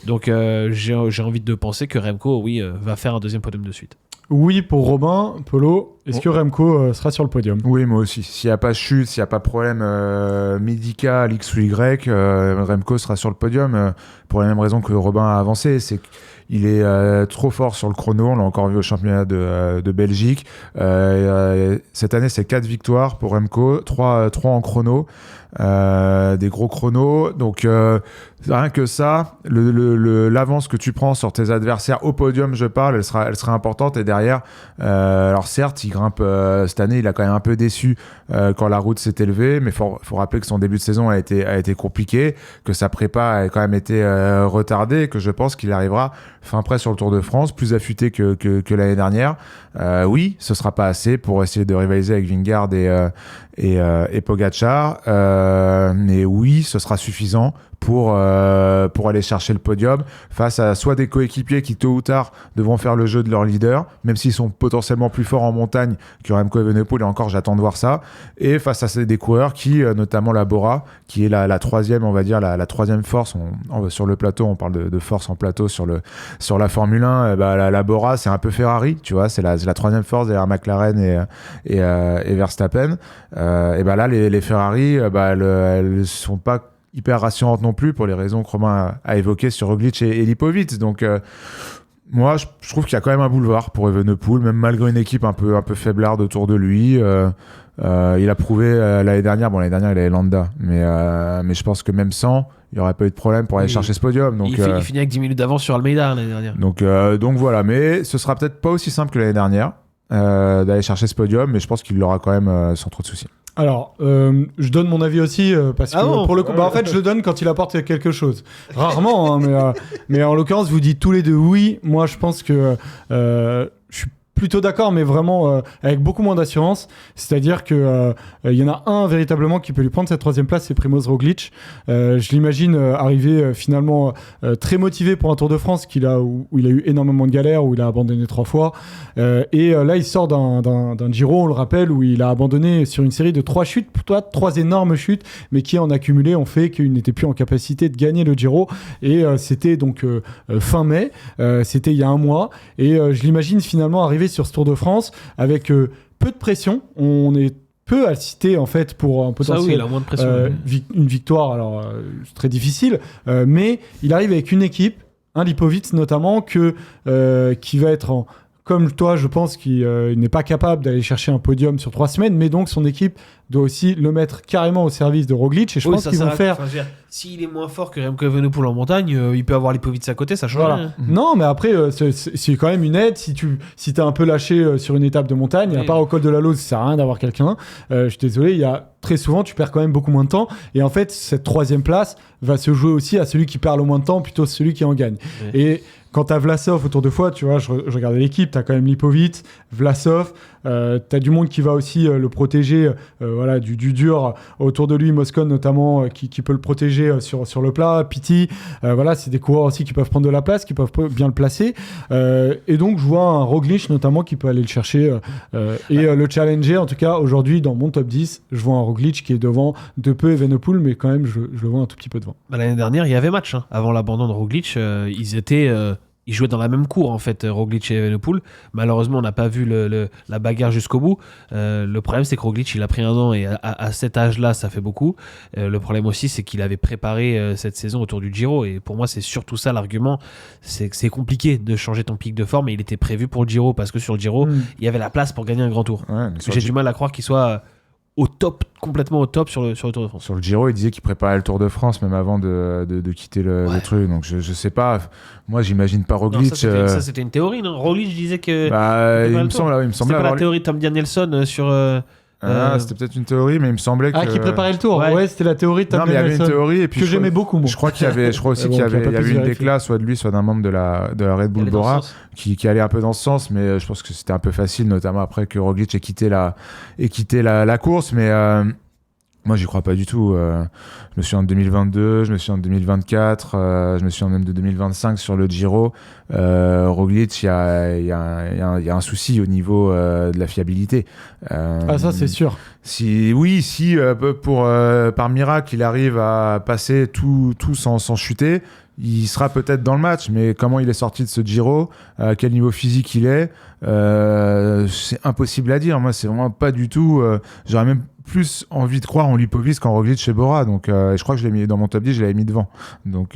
[SPEAKER 2] Donc j'ai envie de penser que Remco, va faire un 2e podium de suite.
[SPEAKER 1] Oui, pour Robin, Polo, est-ce que Remco sera sur le podium?
[SPEAKER 3] Oui, moi aussi. S'il n'y a pas chute, s'il n'y a pas de problème médical X ou Y, Remco sera sur le podium pour la même raison que Robin a avancé. C'est qu'il est trop fort sur le chrono. On l'a encore vu au championnat de Belgique. Cette année, c'est 4 victoires pour Remco, 3 en chrono. Des gros chronos, donc rien que ça, l'avance que tu prends sur tes adversaires au podium, je parle, elle sera importante. Et derrière, alors certes, il grimpe cette année, il a quand même un peu déçu quand la route s'est élevée, mais faut rappeler que son début de saison a été compliqué, que sa prépa a quand même été retardée, et que je pense qu'il arrivera fin prêt sur le Tour de France, plus affûté que l'année dernière. Oui, ce sera pas assez pour essayer de rivaliser avec Vingegaard et Pogačar, mais oui, ce sera suffisant pour aller chercher le podium face à soit des coéquipiers qui tôt ou tard devront faire le jeu de leur leader, même s'ils sont potentiellement plus forts en montagne que Remco Evenepoel, et encore j'attends de voir ça, et face à des coureurs qui, notamment la Bora, qui est la 3e, on va dire la 3e force sur le plateau. On parle de force en plateau sur la Formule 1. La Bora, c'est un peu Ferrari, tu vois, c'est la 3e force derrière McLaren et Verstappen. Et là les Ferrari, elles sont pas hyper rassurante non plus pour les raisons que Romain a évoquées sur Roglic et Lipovic. Donc moi je trouve qu'il y a quand même un boulevard pour Evenepoel, même malgré une équipe un peu faiblarde autour de lui. Il a prouvé l'année dernière il avait Landa, mais je pense que même sans, il n'y aurait pas eu de problème pour aller chercher ce podium. Donc,
[SPEAKER 2] il finit avec 10 minutes d'avance sur Almeida l'année dernière.
[SPEAKER 3] Donc voilà, mais ce sera peut-être pas aussi simple que l'année dernière d'aller chercher ce podium, mais je pense qu'il l'aura quand même sans trop de soucis.
[SPEAKER 1] Alors, je donne mon avis aussi parce que pour le coup, en fait, je le donne quand il apporte quelque chose. Rarement, hein, mais en l'occurrence, vous dites tous les deux oui. Moi, je pense que je suis plutôt d'accord, mais vraiment avec beaucoup moins d'assurance. C'est-à-dire que il y en a un véritablement qui peut lui prendre cette 3e place, c'est Primož Roglic. Je l'imagine arriver finalement très motivé pour un Tour de France où il a eu énormément de galères, où il a abandonné 3 fois. Et là, il sort d'un Giro, on le rappelle, où il a abandonné sur une série de 3 chutes, 3 énormes chutes, mais qui en accumulé ont fait qu'il n'était plus en capacité de gagner le Giro. Et c'était donc fin mai, c'était il y a un mois. Et je l'imagine finalement arriver sur ce Tour de France avec peu de pression. On est peu à le citer en fait pour un potentiel
[SPEAKER 2] il a moins de pression,
[SPEAKER 1] une victoire. Alors c'est très difficile, mais il arrive avec une équipe, un Lipovic notamment, qui va être comme toi, je pense qu'il n'est pas capable d'aller chercher un podium sur 3 semaines, mais donc son équipe doit aussi le mettre carrément au service de Roglic. Et je pense qu'ils vont faire.
[SPEAKER 2] S'il est moins fort que Remco Evenepoel en montagne, il peut avoir Lipovic à côté, ça change rien.
[SPEAKER 1] Non, mais après, c'est quand même une aide. Si t'es un peu lâché sur une étape de montagne, à part au col de la Lose, ça sert à rien d'avoir quelqu'un. Je suis désolé, très souvent, tu perds quand même beaucoup moins de temps. Et en fait, cette 3e place va se jouer aussi à celui qui perd le moins de temps, plutôt celui qui en gagne. Ouais. Et quand t'as Vlasov autour de toi, tu vois, je regardais l'équipe, t'as quand même Lipovic, Vlasov, t'as du monde qui va aussi le protéger, du dur autour de lui, Moscon notamment, qui peut le protéger sur le plat, Pitti, c'est des coureurs aussi qui peuvent prendre de la place, qui peuvent bien le placer. Et donc, je vois un Roglic notamment qui peut aller le chercher le challenger. En tout cas, aujourd'hui, dans mon top 10, je vois un Roglic qui est devant de peu Evenepoel, mais quand même, je le vois un tout petit peu devant.
[SPEAKER 2] L'année dernière, il y avait match. Avant l'abandon de Roglic, ils jouaient dans la même cour en fait, Roglic et Evenepoel. Malheureusement, on n'a pas vu la bagarre jusqu'au bout. Le problème, c'est que Roglic, il a pris un an et à cet âge-là, ça fait beaucoup. Le problème aussi, c'est qu'il avait préparé cette saison autour du Giro. Et pour moi, c'est surtout ça l'argument. C'est que c'est compliqué de changer ton pic de forme. Et il était prévu pour le Giro parce que sur le Giro, il y avait la place pour gagner un grand tour. Ouais, j'ai du mal à croire qu'il soit au top, complètement au top sur le Tour de France.
[SPEAKER 3] Sur le Giro, il disait qu'il préparait le Tour de France même avant de quitter le truc. Donc je sais pas. Moi, j'imagine pas Roglic.
[SPEAKER 2] Non, ça, c'était une théorie, non? Roglic disait que.
[SPEAKER 3] Il me semble.
[SPEAKER 2] C'était pas la théorie de Tom Danielson sur
[SPEAKER 3] C'était peut-être une théorie, mais il me semblait que.
[SPEAKER 1] Ah, qui préparait le tour. Ouais, c'était la théorie de
[SPEAKER 3] Non, mais il y avait une théorie et puis
[SPEAKER 1] que j'aimais beaucoup, moi.
[SPEAKER 3] Je crois qu'il y avait, je crois aussi qu'il y avait une déclat, soit de lui, soit d'un membre de la Red Bull Bora, qui allait un peu dans ce sens, mais je pense que c'était un peu facile, notamment après que Roglic ait quitté la course, mais. Moi, j'y crois pas du tout. Je me suis en 2022, je me suis en 2024, je me suis en même de 2025 sur le Giro. Roglic, il y a un souci au niveau de la fiabilité.
[SPEAKER 1] Ça, c'est sûr.
[SPEAKER 3] Si par miracle, il arrive à passer tout sans chuter, il sera peut-être dans le match, mais comment il est sorti de ce Giro, à quel niveau physique il est, c'est impossible à dire. Moi, c'est vraiment pas du tout. J'aurais même plus envie de croire en Lipovic qu'en Roglic chez Bora. Donc, je crois que je l'ai mis dans mon top 10, je l'avais mis devant. Donc,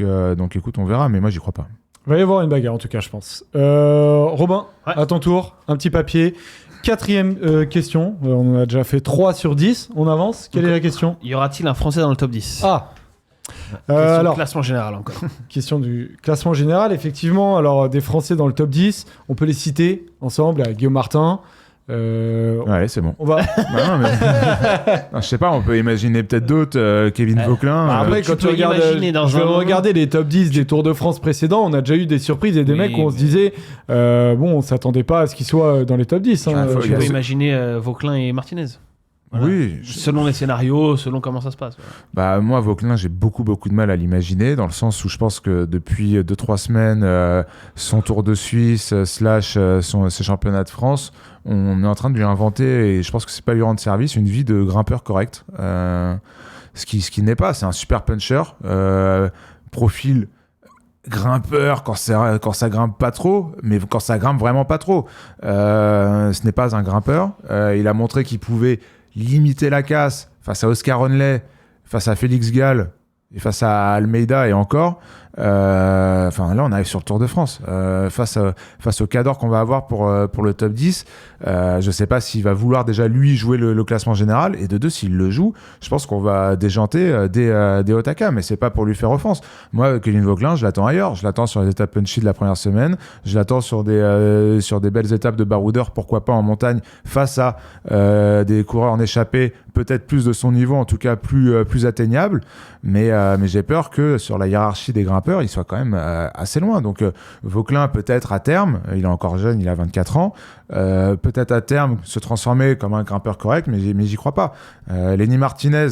[SPEAKER 3] écoute, on verra, mais moi, j'y crois pas.
[SPEAKER 1] Il va y avoir une bagarre, en tout cas, je pense. Robin, à ton tour, un petit papier. 4e question. On a déjà fait 3 sur 10. On avance. Quelle est la question ?
[SPEAKER 2] Y aura-t-il un Français dans le top 10 ?
[SPEAKER 1] Alors,
[SPEAKER 2] classement général encore.
[SPEAKER 1] Question du classement général, effectivement. Alors, des Français dans le top 10, on peut les citer ensemble. Guillaume Martin.
[SPEAKER 3] Allez, c'est bon.
[SPEAKER 1] On va.
[SPEAKER 3] Non, mais... non, je sais pas, on peut imaginer peut-être d'autres. Kevin Vauquelin.
[SPEAKER 1] Après, quand tu regardes, je vais regarder les top 10 des Tours de France précédents, on a déjà eu des surprises et des mecs où on se disait, on s'attendait pas à ce qu'ils soient dans les top 10.
[SPEAKER 2] Tu peux imaginer Vauquelin et Martinez. Voilà.
[SPEAKER 3] Oui.
[SPEAKER 2] Selon les scénarios, selon comment ça se passe. Voilà.
[SPEAKER 3] Bah, moi, Vauquelin, j'ai beaucoup de mal à l'imaginer, dans le sens où je pense que depuis 2-3 semaines, son Tour de Suisse, / ses championnats de France, on est en train de lui inventer, et je pense que c'est pas lui rendre service, une vie de grimpeur correct. Ce qui n'est pas, c'est un super puncher, profil grimpeur quand ça grimpe pas trop, mais quand ça grimpe vraiment pas trop. Ce n'est pas un grimpeur. Il a montré qu'il pouvait limiter la casse face à Oscar Onley, face à Félix Gall et face à Almeida et encore. Là, on arrive sur le Tour de France. Face au Cador qu'on va avoir pour le top 10, je sais pas s'il va vouloir déjà lui jouer le classement général, et de deux, s'il le joue, je pense qu'on va déjanter des Otaka, mais c'est pas pour lui faire offense. Moi, Kevin Vauquelin, je l'attends ailleurs. Je l'attends sur les étapes punchy de la première semaine. Je l'attends sur des belles étapes de baroudeur, pourquoi pas en montagne, face à des coureurs en échappée, peut-être plus de son niveau, en tout cas plus atteignable. Mais j'ai peur que sur la hiérarchie des grimpeurs, il soit quand même assez loin. Donc Vauquelin, peut-être à terme, il est encore jeune, il a 24 ans, peut-être à terme se transformer comme un grimpeur correct, mais j'y crois pas. Lenny Martinez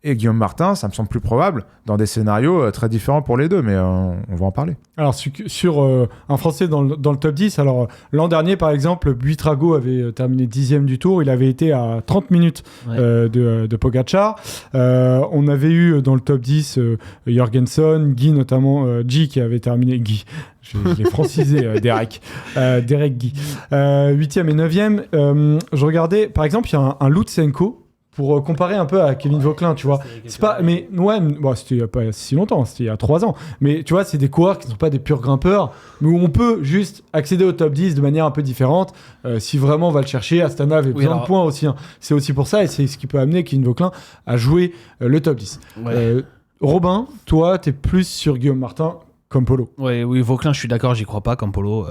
[SPEAKER 3] et Guillaume Martin, ça me semble plus probable dans des scénarios très différents pour les deux, mais on va en parler.
[SPEAKER 1] Alors sur un Français dans le top 10, alors l'an dernier par exemple, Buitrago avait terminé 10e du Tour, il avait été à 30 minutes de Pogacar. On avait eu dans le top 10 Jorgensen, Guy notamment, Guy qui avait terminé, Guy, je l'ai francisé, Derek Guy, 8e et 9e. Je regardais, par exemple, il y a un Lutsenko, pour comparer un peu à Kevin Vauquelin, tu vois. C'est pas, mais ouais, bon, c'était il y a pas si longtemps, c'était il y a 3 ans. Mais tu vois, c'est des coureurs qui ne sont pas des purs grimpeurs, mais où on peut juste accéder au top 10 de manière un peu différente, si vraiment on va le chercher. Astana avait besoin de points aussi. Hein. C'est aussi pour ça, et c'est ce qui peut amener Kevin Vauquelin à jouer le top 10. Ouais. Robin, toi, t'es plus sur Guillaume Martin comme Polo.
[SPEAKER 2] Oui, Vauquelin, je suis d'accord, j'y crois pas comme Polo.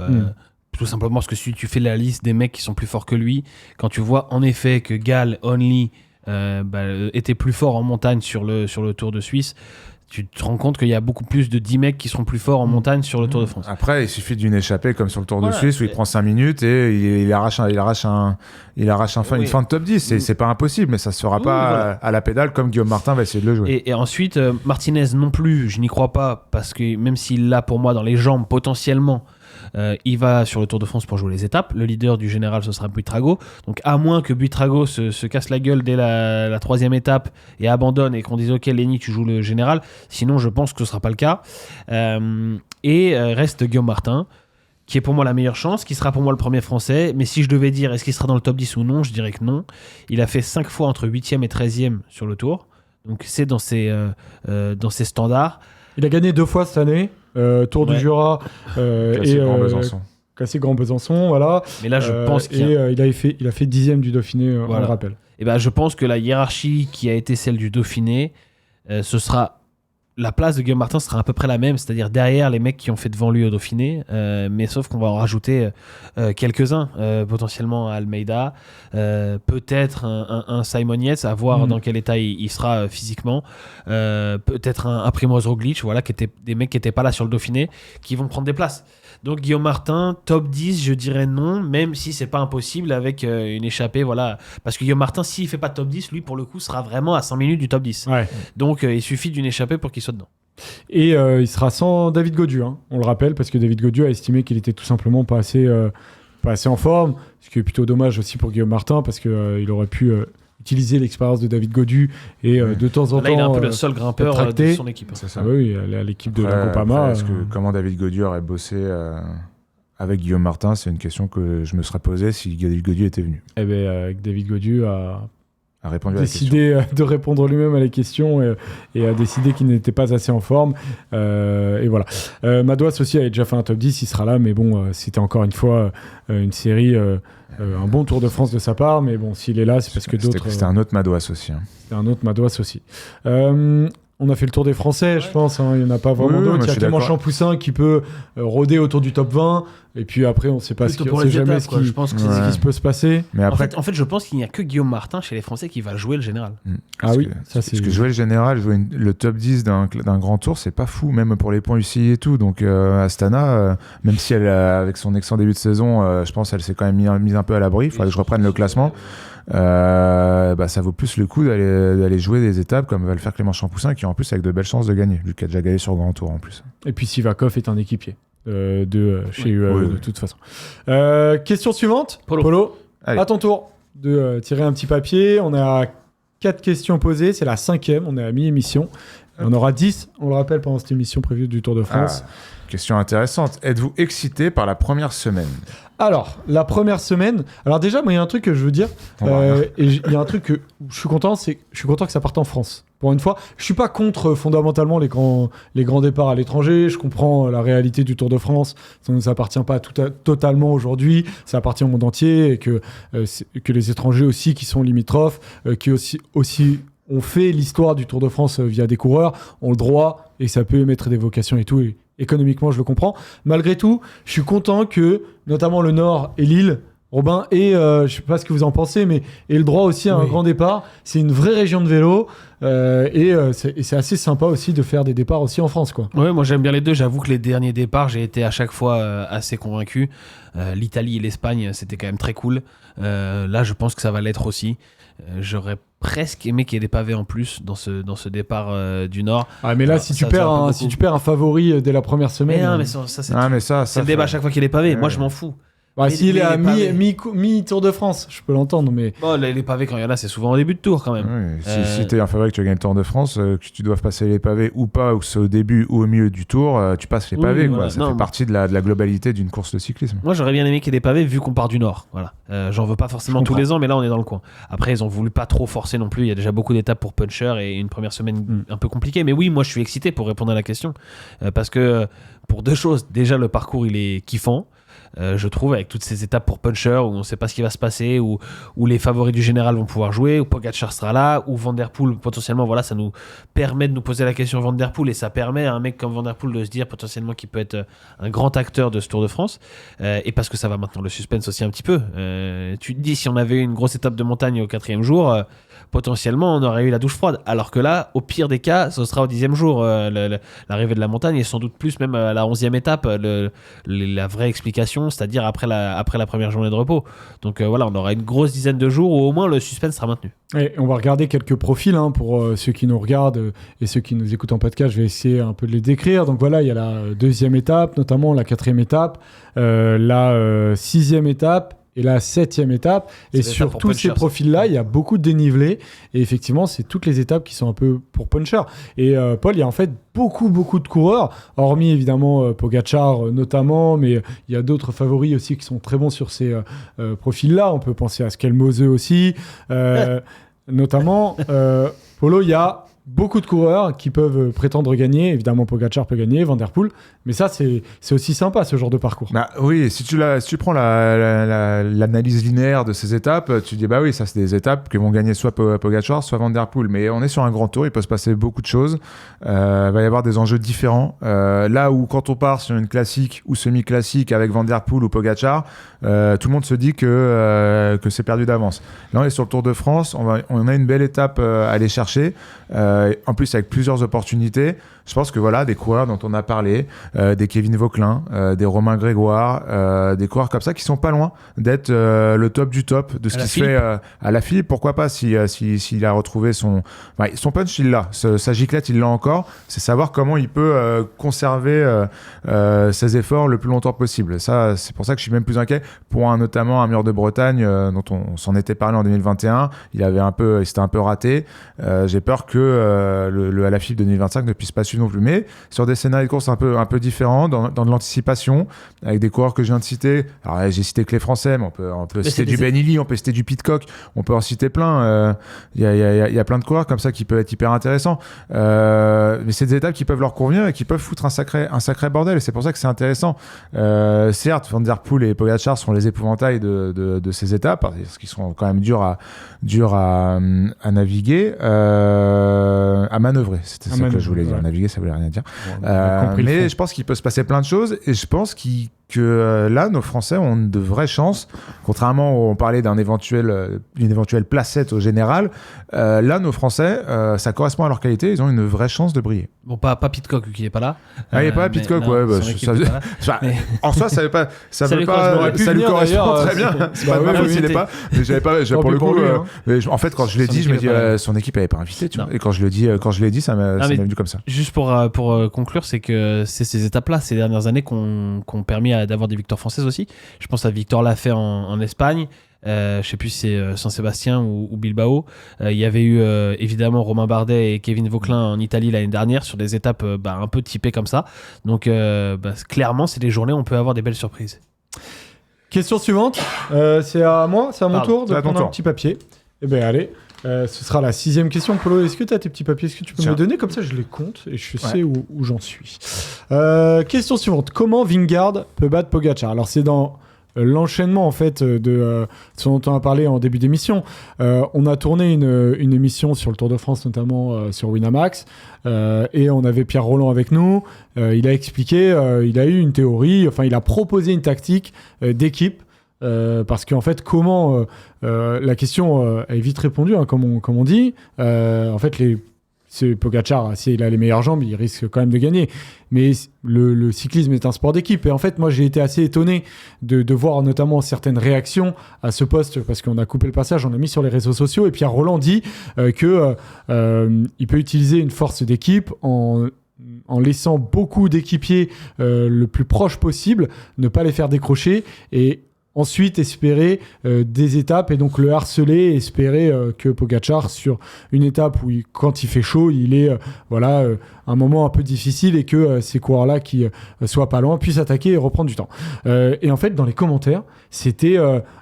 [SPEAKER 2] Tout simplement parce que si tu fais la liste des mecs qui sont plus forts que lui, quand tu vois en effet que Gall, Only était plus fort en montagne sur le Tour de Suisse, tu te rends compte qu'il y a beaucoup plus de 10 mecs qui sont plus forts en montagne sur le Tour de France.
[SPEAKER 3] Après, il suffit d'une échappée comme sur le Tour de Suisse où il prend 5 minutes et il arrache une fin de top 10. C'est pas impossible, mais ça se fera pas à la pédale comme Guillaume Martin va essayer de le jouer.
[SPEAKER 2] Et ensuite, Martinez non plus, je n'y crois pas, parce que même s'il l'a pour moi dans les jambes potentiellement, il va sur le Tour de France pour jouer les étapes. Le leader du général, ce sera Buitrago. Donc, à moins que Buitrago se casse la gueule dès la 3e étape et abandonne et qu'on dise OK, Lenny, tu joues le général. Sinon, je pense que ce ne sera pas le cas. Reste Guillaume Martin, qui est pour moi la meilleure chance, qui sera pour moi le premier Français. Mais si je devais dire est-ce qu'il sera dans le top 10 ou non, je dirais que non. Il a fait 5 fois entre 8e et 13e sur le Tour. Donc, c'est dans ses standards.
[SPEAKER 1] Il a gagné 2 fois cette année. Tour du Jura classé Grand Besançon, voilà.
[SPEAKER 2] Mais là, je pense
[SPEAKER 1] il a fait 10e du Dauphiné, on le rappelle.
[SPEAKER 2] Et je pense que la hiérarchie qui a été celle du Dauphiné, ce sera la place de Guillaume Martin sera à peu près la même, c'est-à-dire derrière les mecs qui ont fait devant lui au Dauphiné, mais sauf qu'on va en rajouter quelques-uns, potentiellement Almeida, peut-être un Simon Yates, à voir dans quel état il sera physiquement, peut-être un Primoz Roglic, voilà, qui étaient des mecs qui n'étaient pas là sur le Dauphiné, qui vont prendre des places. Donc Guillaume Martin, top 10, je dirais non, même si c'est pas impossible avec une échappée, voilà. Parce que Guillaume Martin, s'il fait pas top 10, lui, pour le coup, sera vraiment à 5 minutes du top 10.
[SPEAKER 1] Ouais.
[SPEAKER 2] Donc il suffit d'une échappée pour qu'il soit dedans.
[SPEAKER 1] Et il sera sans David Gaudu, hein, on le rappelle, parce que David Gaudu a estimé qu'il était tout simplement pas assez en forme, ce qui est plutôt dommage aussi pour Guillaume Martin, parce qu'il aurait pu utiliser l'expérience de David Gaudu et de temps en temps.
[SPEAKER 2] Là, il est un peu le seul grimpeur de son équipe.
[SPEAKER 3] C'est ça.
[SPEAKER 1] Ah oui, l'équipe de la Groupama.
[SPEAKER 3] Est-ce que comment David Gaudu aurait bossé avec Guillaume Martin, c'est une question que je me serais posée si David Gaudu était venu.
[SPEAKER 1] Eh bien, David Gaudu a
[SPEAKER 3] répondu à la question.
[SPEAKER 1] décidé de répondre lui-même à la question et a décidé qu'il n'était pas assez en forme. Et voilà. Madouas aussi avait déjà fait un top 10, il sera là, mais bon, c'était encore une fois une série, un bon Tour de France de sa part, mais bon, s'il est là, c'est parce que d'autres...
[SPEAKER 3] C'était un autre Madouas aussi. Hein.
[SPEAKER 1] C'était un autre Madouas aussi. On a fait le tour des Français, je pense. Hein. Il n'y en a pas vraiment d'autres. Il y a Clément Champoussin qui peut rôder autour du top 20. Et puis après, on ne sait pas jamais ce qui peut se passer.
[SPEAKER 2] Mais après... en fait, je pense qu'il n'y a que Guillaume Martin chez les Français qui va jouer le général.
[SPEAKER 1] Parce
[SPEAKER 3] que jouer le général, jouer le top 10 d'un grand tour, c'est pas fou, même pour les points UCI et tout. Donc Astana, même si elle, avec son excellent début de saison, je pense qu'elle s'est quand même mise un peu à l'abri. Il faudrait que je reprenne le classement. Ça vaut plus le coup d'aller jouer des étapes comme va le faire Clément Champoussin, qui en plus avec de belles chances de gagner, vu qu'il a déjà gagné sur Grand Tour en plus.
[SPEAKER 1] Et puis Sivakov est un équipier chez UAE de toute façon. Question suivante, Polo. À ton tour de tirer un petit papier. On a 4 questions posées, c'est la 5e, on est à mi-émission. On aura 10, on le rappelle, pendant cette émission prévue du Tour de France.
[SPEAKER 3] Question intéressante. Êtes-vous excité par la première semaine ?
[SPEAKER 1] Alors, la première semaine... Alors déjà, moi, il y a un truc que je veux dire. Et il y a un truc que je suis content, c'est que je suis content que ça parte en France. Pour une fois, je suis pas contre fondamentalement les grands départs à l'étranger. Je comprends la réalité du Tour de France. Ça ne nous appartient pas totalement aujourd'hui. Ça appartient au monde entier. Et que les étrangers aussi, qui sont limitrophes, qui aussi ont fait l'histoire du Tour de France via des coureurs, ont le droit, et ça peut émettre des vocations et tout. Et économiquement, je le comprends. Malgré tout, je suis content que, notamment le Nord et Lille, Robin, et je sais pas ce que vous en pensez, mais et le droit aussi à un grand départ. C'est une vraie région de vélo, et c'est assez sympa aussi de faire des départs aussi en France, quoi.
[SPEAKER 2] Ouais, moi j'aime bien les deux. J'avoue que les derniers départs, j'ai été à chaque fois assez convaincu. L'Italie et l'Espagne, c'était quand même très cool. Là, je pense que ça va l'être aussi. J'aurais presque aimé qu'il y ait des pavés en plus dans ce départ du Nord.
[SPEAKER 1] Ah, mais là, si tu perds un favori dès la première semaine...
[SPEAKER 2] Mais ça c'est le débat à chaque fois qu'il y a des pavés. Moi, je m'en fous.
[SPEAKER 1] S'il est à mi-Tour de France, je peux l'entendre, mais...
[SPEAKER 2] Bon, les pavés, quand il y en a, c'est souvent au début de tour, quand même.
[SPEAKER 3] Oui, si t'es un favori que tu gagnes le Tour de France, que tu dois passer les pavés ou pas, ou que c'est au début ou au milieu du tour, tu passes les pavés, quoi. Voilà. Ça fait partie de la globalité d'une course de cyclisme.
[SPEAKER 2] Moi, j'aurais bien aimé qu'il y ait des pavés, vu qu'on part du Nord. Voilà. J'en veux pas forcément tous les ans, mais là, on est dans le coin. Après, ils ont voulu pas trop forcer non plus. Il y a déjà beaucoup d'étapes pour puncher et une première semaine un peu compliquée. Mais oui, moi, je suis excité pour répondre à la question. Parce que, pour deux choses. Déjà, le parcours, il est kiffant. Je trouve, avec toutes ces étapes pour puncher où on ne sait pas ce qui va se passer, où les favoris du général vont pouvoir jouer, où Pogacar sera là, où Van Der Poel potentiellement, voilà, ça nous permet de nous poser la question Van Der Poel, et ça permet à un mec comme Van Der Poel de se dire potentiellement qu'il peut être un grand acteur de ce Tour de France, et parce que ça va maintenant le suspense aussi un petit peu. Tu te dis, si on avait eu une grosse étape de montagne au 4e jour, potentiellement on aurait eu la douche froide, alors que là, au pire des cas, ce sera au 10e jour l'arrivée de la montagne, et sans doute plus même à la 11e étape la vraie explication, c'est-à-dire après la première journée de repos. Donc voilà, on aura une grosse dizaine de jours où au moins le suspense sera maintenu.
[SPEAKER 1] Et on va regarder quelques profils pour ceux qui nous regardent et ceux qui nous écoutent en podcast. Je vais essayer un peu de les décrire. Donc voilà, il y a la 2e étape, notamment la 4e étape, la 6e étape et la 7e étape. Et sur tous ces profils-là, il y a beaucoup de dénivelé. Et effectivement, c'est toutes les étapes qui sont un peu pour puncher. Et Paul, il y a en fait beaucoup de coureurs, hormis évidemment Pogacar notamment, mais il y a d'autres favoris aussi qui sont très bons sur ces profils-là. On peut penser à Skelmose aussi. Notamment, Polo, il y a beaucoup de coureurs qui peuvent prétendre gagner. Évidemment, Pogacar peut gagner, Van Der Poel. Mais ça, c'est aussi sympa, ce genre de parcours.
[SPEAKER 3] Bah oui, si tu prends l'analyse linéaire de ces étapes, tu dis bah oui, ça c'est des étapes que vont gagner soit Pogacar, soit Van Der Poel. Mais on est sur un grand tour, il peut se passer beaucoup de choses. Il va y avoir des enjeux différents. Là où quand on part sur une classique ou semi-classique avec Van Der Poel ou Pogacar, tout le monde se dit que c'est perdu d'avance. Là, on est sur le Tour de France, on a une belle étape à aller chercher. En plus avec plusieurs opportunités. Je pense que voilà, des coureurs dont on a parlé, des Kevin Vauquelin, des Romain Grégoire, des coureurs comme ça qui sont pas loin d'être le top du top de ce qui se fait à la Philippe. Pourquoi pas s'il a retrouvé son punch, il l'a. Sa giclette, il l'a encore. C'est savoir comment il peut conserver ses efforts le plus longtemps possible. Ça, c'est pour ça que je suis même plus inquiet pour notamment un Mur de Bretagne dont on s'en était parlé en 2021. Il s'était un peu raté. J'ai peur que le Alaphilippe de 2025 ne puisse pas suivre non plus. Mais sur des scénarios de course un peu différents, dans de l'anticipation, avec des coureurs que je viens de citer. Alors j'ai cité que les Français, mais on peut citer du Ben Illy, on peut citer du Pidcock, on peut en citer plein. Il y a plein de coureurs comme ça qui peuvent être hyper intéressants. Mais c'est des étapes qui peuvent leur convenir et qui peuvent foutre un sacré bordel. Et c'est pour ça que c'est intéressant. Certes, Van Der Poel et Pogacar sont les épouvantails de ces étapes, parce qu'ils sont quand même durs à naviguer. À manœuvrer, c'était ça que je voulais dire. Naviguer, ça voulait rien dire. Mais je pense qu'il peut se passer plein de choses et je pense que là, nos Français ont de vraies chances, contrairement où on parlait d'une éventuelle placette au général. Là, nos Français, ça correspond à leur qualité, ils ont une vraie chance de briller.
[SPEAKER 2] Bon, pas Pidcock qui est pas là.
[SPEAKER 3] Ah, il n'est pas Pidcock, ouais. En soi, ça lui correspond très bien. C'est pas ma faute s'il n'est pas. Mais j'avais pas pour le coup. En fait, quand je l'ai dit, je me dis son équipe n'avait pas invité. Tu vois. Et quand je l'ai dit, ça m'est venu comme ça.
[SPEAKER 2] Juste pour conclure, c'est que c'est ces étapes-là, ces dernières années, qu'on permis d'avoir des victoires françaises aussi. Je pense à Victor Lafay en Espagne. Je sais plus si c'est Saint-Sébastien ou Bilbao. Il y avait eu évidemment Romain Bardet et Kevin Vauquelin en Italie l'année dernière sur des étapes un peu typées comme ça. Donc clairement, c'est des journées où on peut avoir des belles surprises.
[SPEAKER 1] Question suivante. C'est à moi, c'est à mon tour de prendre un petit papier. Eh bien allez, ce sera la 6e question. Polo, est-ce que tu as tes petits papiers? Est-ce que tu peux me les donner? Comme ça, je les compte et je sais où j'en suis. Question suivante. Comment Vingegaard peut battre Pogacar? Alors, c'est dans l'enchaînement en fait de ce dont on a parlé en début d'émission. On a tourné une émission sur le Tour de France, notamment sur Winamax, et on avait Pierre Rolland avec nous. Il a expliqué, il a eu une théorie, enfin il a proposé une tactique d'équipe. Parce qu'en fait, comment la question est vite répondue, hein, comme on dit. En fait, c'est Pogacar, s'il a les meilleures jambes, il risque quand même de gagner. Mais le cyclisme est un sport d'équipe. Et en fait, moi, j'ai été assez étonné de voir notamment certaines réactions à ce post, parce qu'on a coupé le passage, on a mis sur les réseaux sociaux. Et Pierre Rolland dit qu'il peut utiliser une force d'équipe en laissant beaucoup d'équipiers le plus proche possible, ne pas les faire décrocher et ensuite espérer des étapes et donc le harceler, espérer que Pogacar sur une étape où quand il fait chaud, il est un moment un peu difficile et que ces coureurs-là qui soient pas loin puissent attaquer et reprendre du temps. Et en fait, dans les commentaires, c'était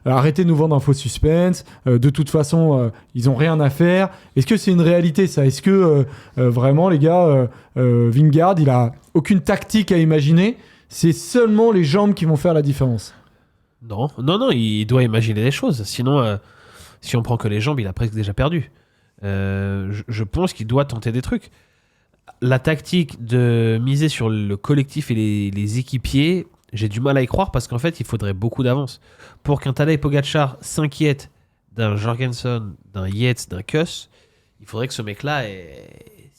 [SPEAKER 1] arrêtez de nous vendre un faux suspense, de toute façon, ils ont rien à faire. Est-ce que c'est une réalité ça? Est-ce que vraiment les gars, Vingegaard, il a aucune tactique à imaginer? C'est seulement les jambes qui vont faire la différence?
[SPEAKER 2] Non, il doit imaginer des choses. Sinon, si on prend que les jambes, il a presque déjà perdu. Je pense qu'il doit tenter des trucs. La tactique de miser sur le collectif et les équipiers, j'ai du mal à y croire parce qu'en fait, il faudrait beaucoup d'avance. Pour qu'un Tadej Pogacar s'inquiète d'un Jorgensen, d'un Yates, d'un Kuss, il faudrait que ce mec-là ait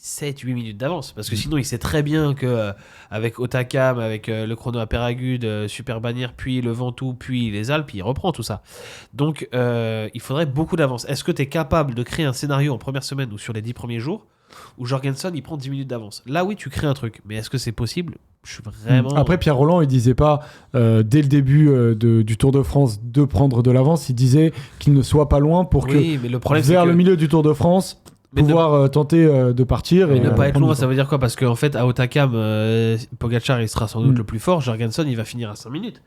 [SPEAKER 2] 7-8 minutes d'avance, parce que sinon il sait très bien que avec Otakam, avec le chrono à Péragude, Super Bannière, puis le Ventoux, puis les Alpes, il reprend tout ça. Donc il faudrait beaucoup d'avance. Est-ce que tu es capable de créer un scénario en première semaine ou sur les 10 premiers jours où Jorgensen il prend 10 minutes d'avance? Là oui, tu crées un truc, mais est-ce que c'est possible? Je suis vraiment...
[SPEAKER 1] Après, Pierre Rolland, il disait pas dès le début du Tour de France de prendre de l'avance, il disait qu'il ne soit pas loin pour
[SPEAKER 2] mais le problème,
[SPEAKER 1] vers le milieu du Tour de France pouvoir tenter de partir.
[SPEAKER 2] Mais
[SPEAKER 1] et
[SPEAKER 2] ne pas être loin, ça veut dire quoi? Parce qu'en fait, à Otakam, Pogacar il sera sans doute le plus fort. Jorgensen il va finir à 5 minutes.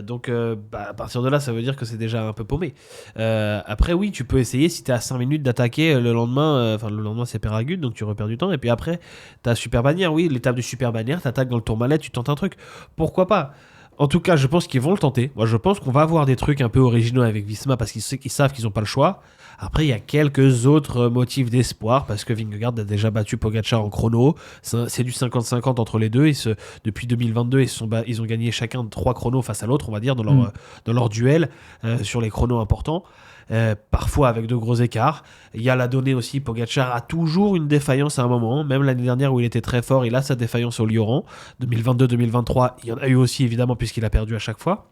[SPEAKER 2] Donc à partir de là, ça veut dire que c'est déjà un peu paumé. Après, oui, tu peux essayer si tu es à 5 minutes d'attaquer le lendemain. Le lendemain, c'est Péragude, donc tu repères du temps. Et puis après, tu as Super Bannière. Oui, l'étape de Super Bannière, tu attaques dans le Tourmalet, tu tentes un truc. Pourquoi pas? En tout cas, je pense qu'ils vont le tenter. Moi, je pense qu'on va avoir des trucs un peu originaux avec Visma parce qu'ils savent qu'ils n'ont pas le choix. Après, il y a quelques autres motifs d'espoir parce que Vingegaard a déjà battu Pogacar en chrono. C'est du 50-50 entre les deux. Depuis 2022, ils ont gagné chacun 3 chronos face à l'autre, on va dire, dans leur duel sur les chronos importants. Parfois avec de gros écarts. Il y a la donnée aussi, Pogacar a toujours une défaillance à un moment, même l'année dernière où il était très fort, il a sa défaillance au Lioran. 2022-2023, il y en a eu aussi évidemment puisqu'il a perdu à chaque fois.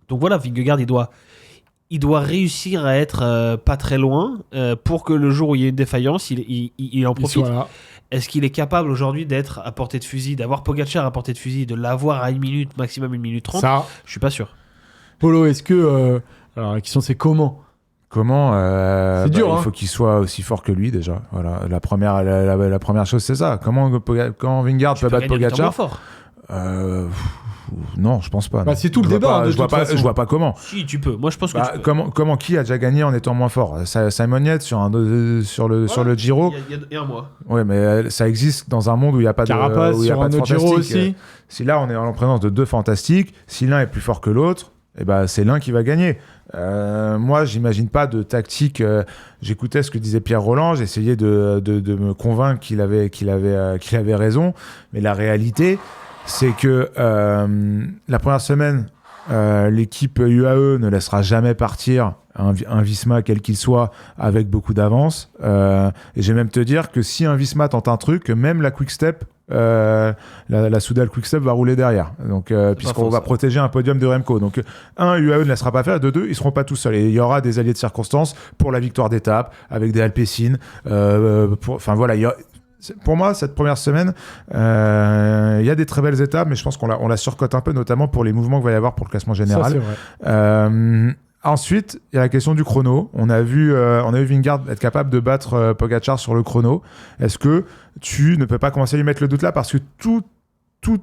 [SPEAKER 2] Donc voilà, Vingegaard il doit réussir à être pas très loin pour que le jour où il y a une défaillance, il en profite. Est-ce qu'il est capable aujourd'hui d'être à portée de fusil, d'avoir Pogacar à portée de fusil, de l'avoir à 1 minute, maximum 1 minute 30? Ça, je suis pas sûr.
[SPEAKER 1] Polo, est-ce que... alors la question c'est comment
[SPEAKER 3] c'est dur,
[SPEAKER 1] hein.
[SPEAKER 3] Il faut qu'il soit aussi fort que lui déjà. Voilà, la première chose c'est ça. Comment Vingegaard peut battre Pogacar
[SPEAKER 2] fort
[SPEAKER 3] non, je pense pas.
[SPEAKER 1] Bah, c'est tout le débat.
[SPEAKER 3] Je vois pas comment.
[SPEAKER 2] Si, tu peux. Moi, je pense que tu peux.
[SPEAKER 3] Comment qui a déjà gagné en étant moins fort? Simon Yates sur le Giro.
[SPEAKER 2] Il y a un mois.
[SPEAKER 3] Ouais, mais ça existe dans un monde où il n'y a pas
[SPEAKER 1] Carapaz
[SPEAKER 3] de, où il y a
[SPEAKER 1] sur
[SPEAKER 3] pas de
[SPEAKER 1] un autre Giro aussi.
[SPEAKER 3] Si là, on est en présence de 2 fantastiques, si l'un est plus fort que l'autre, c'est l'un qui va gagner. Moi, j'imagine pas de tactique. J'écoutais ce que disait Pierre Roland, j'essayais de me convaincre qu'il avait raison, mais la réalité, c'est que la première semaine, l'équipe UAE ne laissera jamais partir un Visma quel qu'il soit avec beaucoup d'avance. Et je vais même te dire que si un Visma tente un truc, même la Quick Step, la Soudal Quick Step va rouler derrière. Donc, puisqu'on va protéger un podium de Remco. Donc, UAE ne laissera pas faire. De 2, ils seront pas tout seuls. Et il y aura des alliés de circonstance pour la victoire d'étape avec des Alpecin. Enfin voilà, pour moi, cette première semaine, il y a des très belles étapes, mais je pense qu'on la surcote un peu, notamment pour les mouvements qu'il va y avoir pour le classement général.
[SPEAKER 1] Ça, c'est vrai.
[SPEAKER 3] Ensuite, il y a la question du chrono. On a vu Vingegaard être capable de battre Pogacar sur le chrono. Est-ce que tu ne peux pas commencer à lui mettre le doute là, parce que tout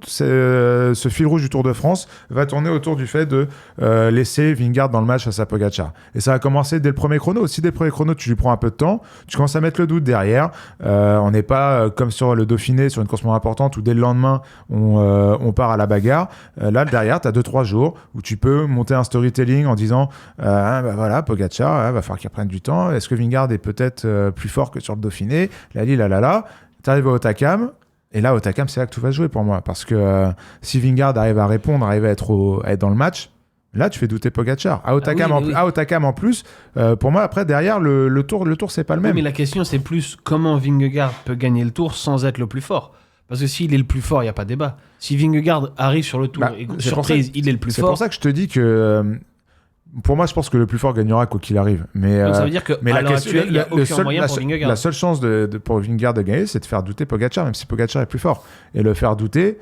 [SPEAKER 3] ce fil rouge du Tour de France va tourner autour du fait de laisser Vingegaard dans le match face à Pogacar. Et ça a commencé dès le premier chrono. Si dès le premier chrono, tu lui prends un peu de temps, tu commences à mettre le doute derrière. On n'est pas comme sur le Dauphiné, sur une course moins importante, où dès le lendemain, on part à la bagarre. Là, derrière, tu as 2-3 jours où tu peux monter un storytelling en disant voilà, Pogacar, va falloir qu'il reprenne du temps. Est-ce que Vingegaard est peut-être plus fort que sur le Dauphiné? Tu arrives à Hautacam. Et là, Hautacam, c'est là que tout va se jouer pour moi. Parce que si Vingegaard arrive à répondre, arrive à être dans le match, là, tu fais douter Pogacar. À Hautacam en plus, pour moi, après, derrière, le tour, c'est pas le même.
[SPEAKER 2] Oui, mais la question, c'est plus comment Vingegaard peut gagner le tour sans être le plus fort. Parce que s'il est le plus fort, il n'y a pas de débat. Si Vingegaard arrive sur le tour et surprise, il est le plus fort.
[SPEAKER 3] C'est pour ça que je te dis que... pour moi, je pense que le plus fort gagnera quoi qu'il arrive. Mais,
[SPEAKER 2] donc ça veut dire qu'à l'heure actuelle, il n'y a aucun moyen pour Vingegaard.
[SPEAKER 3] La seule chance pour Vingegaard de gagner, c'est de faire douter Pogacar, même si Pogacar est plus fort. Et le faire douter,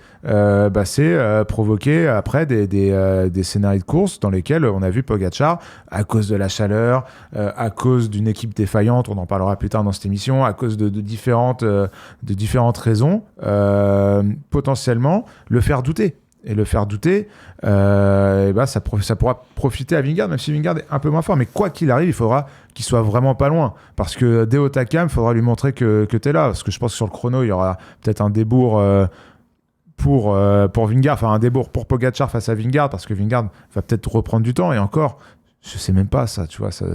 [SPEAKER 3] c'est provoquer après des scénarios de course dans lesquels on a vu Pogacar, à cause de la chaleur, à cause d'une équipe défaillante, on en parlera plus tard dans cette émission, à cause de différentes raisons, potentiellement le faire douter. Et le faire douter, ça pourra profiter à Vingegaard, même si Vingegaard est un peu moins fort. Mais quoi qu'il arrive, il faudra qu'il soit vraiment pas loin. Parce que dès Hautacam, il faudra lui montrer que tu es là. Parce que je pense que sur le chrono, il y aura peut-être un débours pour Vingegaard, enfin un débours pour Pogacar face à Vingegaard, parce que Vingegaard va peut-être reprendre du temps. Et encore, je sais même pas ça, tu vois, ça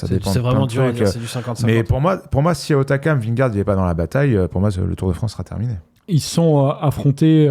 [SPEAKER 3] dépend.
[SPEAKER 2] C'est vraiment dur à dire, c'est du 50-50.
[SPEAKER 3] Mais pour moi, si à Hautacam, Vingegaard n'est pas dans la bataille, pour moi, le Tour de France sera terminé.
[SPEAKER 1] Ils sont affrontés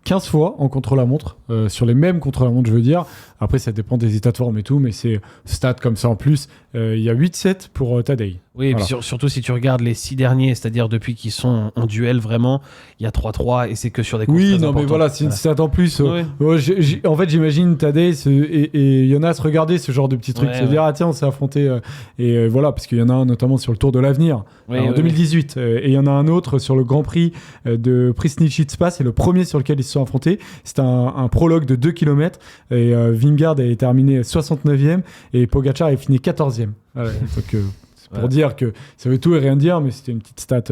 [SPEAKER 1] 15 fois en contre-la-montre, sur les mêmes contre-la-montre, je veux dire. Après, ça dépend des états de forme et tout, mais c'est stats comme ça en plus. Il y a 8-7 pour Tadej.
[SPEAKER 2] Oui, voilà. Et puis surtout si tu regardes les 6 derniers, c'est-à-dire depuis qu'ils sont en duel vraiment, il y a 3-3 et c'est que sur des courses très importantes.
[SPEAKER 1] Oui, non, mais voilà, c'est une stat en plus. En fait, j'imagine Tadej et Jonas regarder ce genre de petits trucs, se dire, ah tiens, on s'est affronté. Et voilà, parce qu'il y en a un notamment sur le Tour de l'Avenir en 2018. Et il y en a un autre sur le Grand Prix de Prishnichitspa, c'est le premier sur lequel ils se sont affrontés. C'était un prologue de 2 km et Vingegaard a terminé 69e et Pogacar a fini 14e. Voilà, donc, c'est pour dire que ça veut tout et rien dire, mais c'était une petite stat